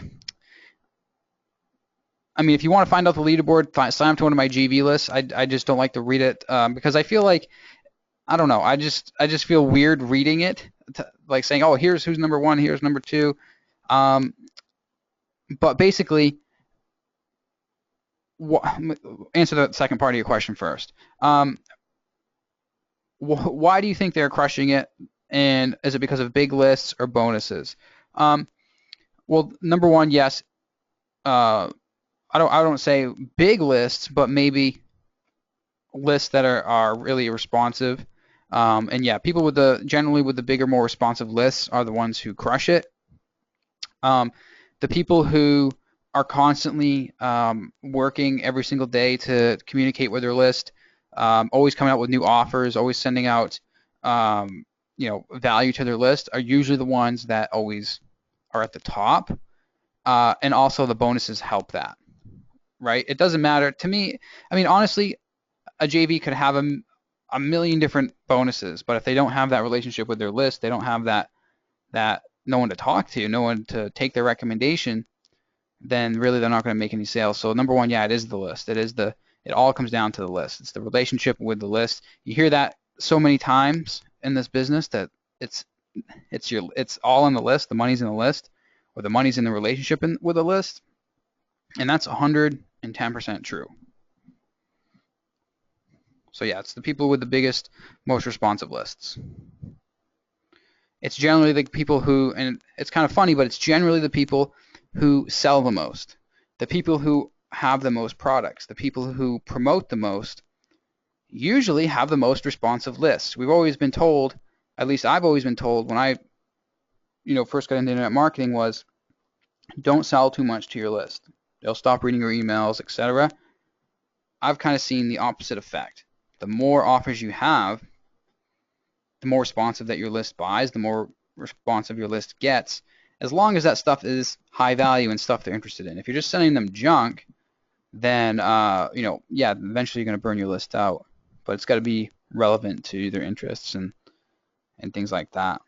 mean, if you want to find out the leaderboard, sign up to one of my JV lists. I just don't like to read it because I feel like I don't know. I just feel weird reading it, like saying, oh, here's who's number one, here's number two. But basically, answer the second part of your question first. Why do you think they're crushing it? And is it because of big lists or bonuses? Well, number one, yes. I don't say big lists, but maybe lists that are really responsive. And yeah, people generally with the bigger, more responsive lists are the ones who crush it. The people who are constantly working every single day to communicate with their list, always coming out with new offers, always sending out value to their list, are usually the ones that always are at the top. And also the bonuses help that, right? It doesn't matter to me. I mean, honestly, a JV could have a million different bonuses, but if they don't have that relationship with their list, they don't have that no one to talk to, no one to take their recommendation, then really they're not going to make any sales. So number one, yeah, it is the list. It all comes down to the list. It's the relationship with the list. You hear that so many times in this business that it's all in the list. The money's in the list, or the money's in the relationship with the list, and that's 110% true. So yeah, it's the people with the biggest, most responsive lists. It's generally the people who, and it's kind of funny, but it's generally the people who sell the most, the people who have the most products, the people who promote the most, usually have the most responsive lists. We've always been told, at least I've always been told when I, first got into internet marketing, was don't sell too much to your list. They'll stop reading your emails, etc. I've kind of seen the opposite effect. The more offers you have, the more responsive that your list buys, the more responsive your list gets, as long as that stuff is high value and stuff they're interested in. If you're just sending them junk, then, yeah, eventually you're going to burn your list out. But it's got to be relevant to their interests and things like that.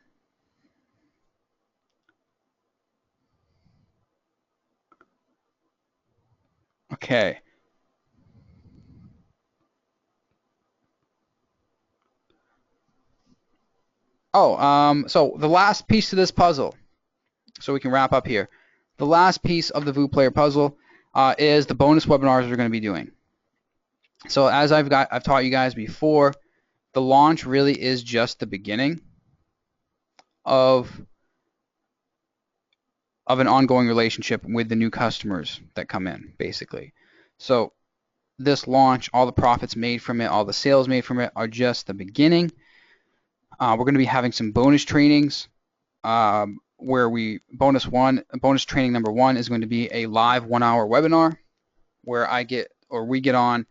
Okay. Oh, so the last piece to this puzzle, so we can wrap up here. The last piece of the VU Player puzzle is the bonus webinars we're going to be doing. So as I've taught you guys before, the launch really is just the beginning of an ongoing relationship with the new customers that come in, basically. So this launch, all the profits made from it, all the sales made from it are just the beginning. We're going to be having some bonus trainings where bonus training number one is going to be a live 1-hour webinar where we get on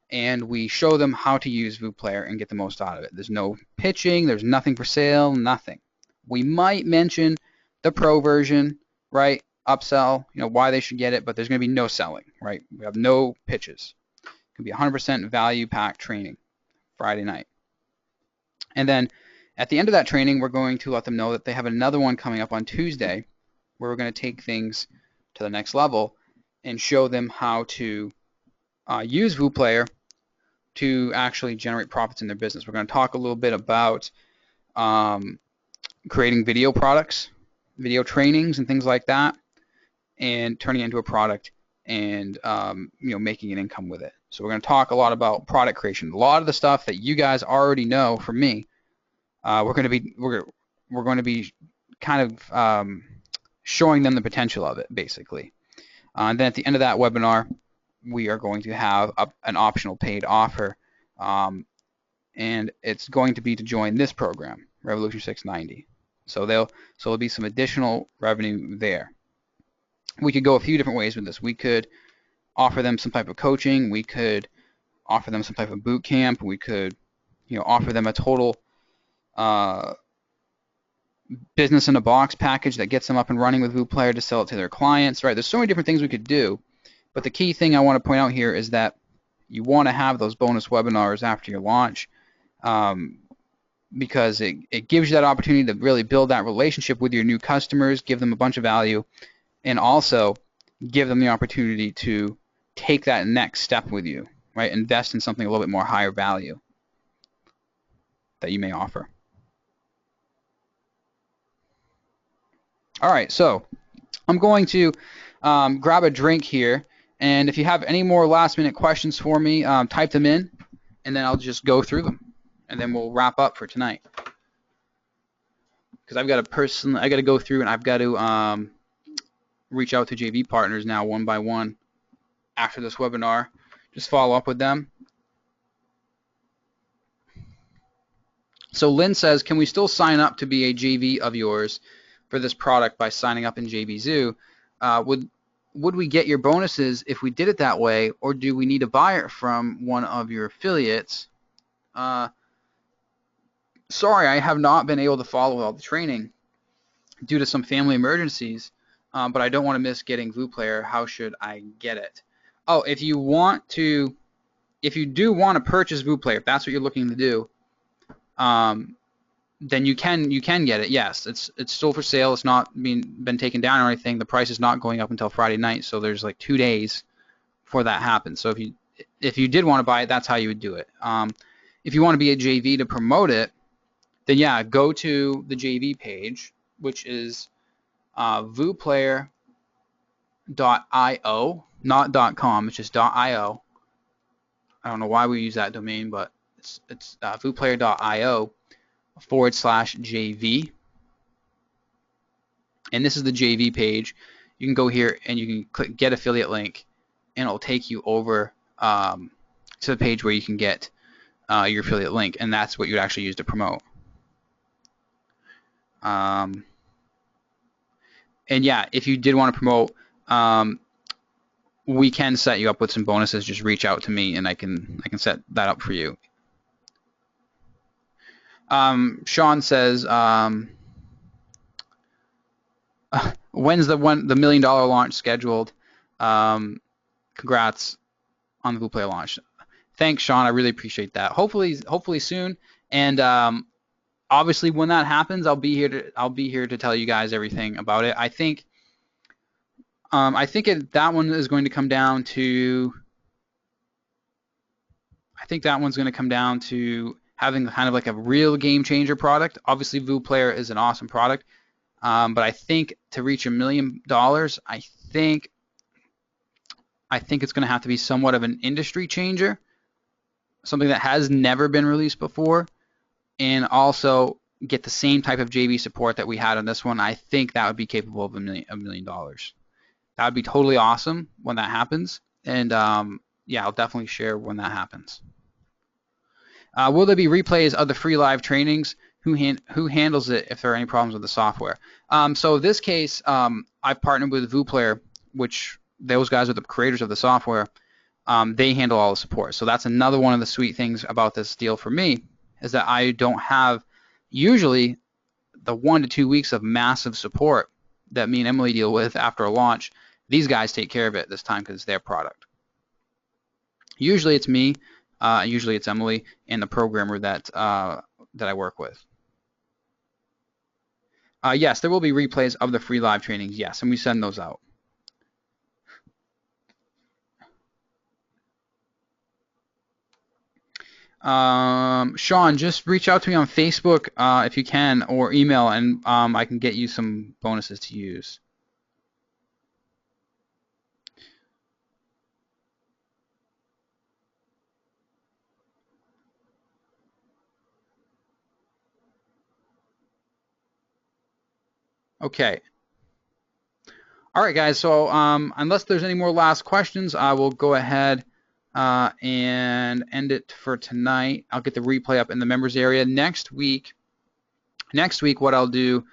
and we show them how to use VU Player and get the most out of it. There's no pitching, there's nothing for sale, nothing. We might mention the pro version, right? Upsell, why they should get it, but there's going to be no selling, right? We have no pitches. It can be 100% value pack training, Friday night. And then at the end of that training, we're going to let them know that they have another one coming up on Tuesday where we're going to take things to the next level and show them how to use VooPlayer to actually generate profits in their business. We're going to talk a little bit about creating video products, video trainings, and things like that, and turning it into a product and making an income with it. So we're going to talk a lot about product creation. A lot of the stuff that you guys already know from me, we're going to be kind of showing them the potential of it, basically. And then at the end of that webinar, we are going to have an optional paid offer, and it's going to be to join this program, Revolution 690. So there'll be some additional revenue there. We could go a few different ways with this. We could offer them some type of coaching. We could offer them some type of boot camp. We could, offer them a total business in a box package that gets them up and running with VooPlayer to sell it to their clients. Right? There's so many different things we could do. But the key thing I want to point out here is that you want to have those bonus webinars after your launch, because it gives you that opportunity to really build that relationship with your new customers, give them a bunch of value, and also give them the opportunity to take that next step with you, right? Invest in something a little bit more higher value that you may offer. All right, so I'm going to grab a drink here, and if you have any more last-minute questions for me, type them in, and then I'll just go through them, and then we'll wrap up for tonight. Because I got to go through, and I've got to reach out to JV partners now one by one after this webinar. Just follow up with them. So Lynn says, can we still sign up to be a JV of yours for this product by signing up in JVZoo? Would we get your bonuses if we did it that way, or do we need to buy it from one of your affiliates? Sorry, I have not been able to follow all the training due to some family emergencies, but I don't want to miss getting VooPlayer. How should I get it? Oh, if you do want to purchase VooPlayer, if that's what you're looking to do, then you can get it. Yes, it's still for sale. It's not been taken down or anything. The price is not going up until Friday night, so there's like 2 days before that happens. So if you did want to buy it, that's how you would do it. If you want to be a JV to promote it, then yeah, go to the JV page, which is VooPlayer.io, not .com. It's just .io. I don't know why we use that domain, but it's VooPlayer.io/JV. And this is the JV page. You can go here and you can click Get Affiliate Link, and it'll take you over to the page where you can get your affiliate link, and that's what you'd actually use to promote. And yeah, if you did want to promote, we can set you up with some bonuses. Just reach out to me, and I can set that up for you. Sean says, when's the $1 million launch scheduled? Congrats on the VooPlayer launch. Thanks, Sean. I really appreciate that. Hopefully soon. And obviously, when that happens, I'll be here to tell you guys everything about it. I think that one is going to come down to. I think that one's going to come down to having kind of like a real game changer product. Obviously, VooPlayer is an awesome product, but I think to reach $1 million, I think it's going to have to be somewhat of an industry changer, something that has never been released before, and also get the same type of JV support that we had on this one. I think that would be capable of $1 million. That would be totally awesome when that happens, and yeah, I'll definitely share when that happens. Will there be replays of the free live trainings? Who handles it if there are any problems with the software? So in this case, I've partnered with VooPlayer, which those guys are the creators of the software. They handle all the support. So that's another one of the sweet things about this deal for me, is that I don't have usually the 1 to 2 weeks of massive support that me and Emily deal with after a launch. These guys take care of it this time because it's their product. Usually it's me Usually it's Emily and the programmer that I work with. Yes, there will be replays of the free live trainings, yes, and we send those out. Sean, just reach out to me on Facebook if you can, or email, and I can get you some bonuses to use. Okay. All right, guys. So unless there's any more last questions, I will go ahead and end it for tonight. I'll get the replay up in the members area next week. What I'll do,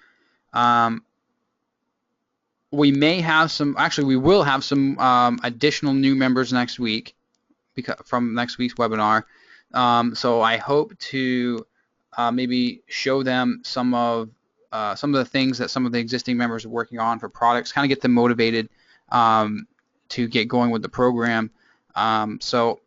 we may have some. Actually, we will have some additional new members next week from next week's webinar. So I hope to maybe show them some of the things that some of the existing members are working on for products, kind of get them motivated to get going with the program. So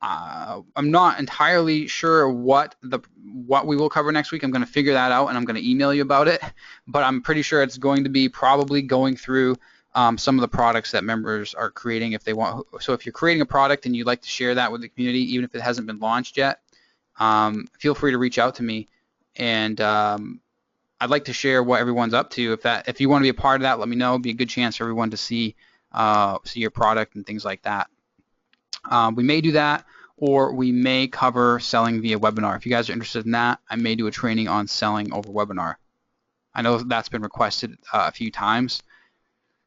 I'm not entirely sure what we will cover next week. I'm going to figure that out, and I'm going to email you about it. But I'm pretty sure it's going to be probably going through some of the products that members are creating if they want. So if you're creating a product and you'd like to share that with the community, even if it hasn't been launched yet, feel free to reach out to me, and I'd like to share what everyone's up to. If you want to be a part of that, let me know. It'd be a good chance for everyone to see your product and things like that. We may do that, or we may cover selling via webinar. If you guys are interested in that, I may do a training on selling over webinar. I know that's been requested a few times,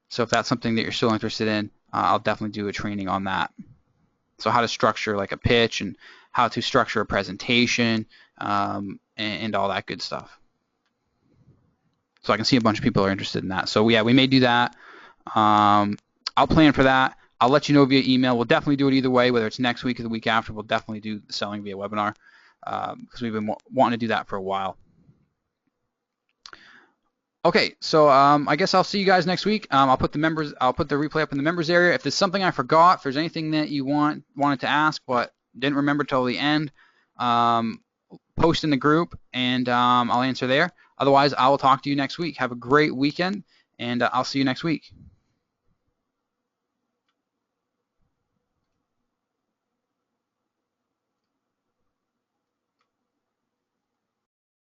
so if that's something that you're still interested in, I'll definitely do a training on that. So how to structure like a pitch and how to structure a presentation and all that good stuff. So I can see a bunch of people are interested in that. So yeah, we may do that. I'll plan for that. I'll let you know via email. We'll definitely do it either way, whether it's next week or the week after. We'll definitely do the selling via webinar because we've been wanting to do that for a while. Okay, so I guess I'll see you guys next week. I'll put the replay up in the members area. If there's something I forgot, if there's anything that you wanted to ask but didn't remember till the end, post in the group and I'll answer there. Otherwise, I will talk to you next week. Have a great weekend, and I'll see you next week.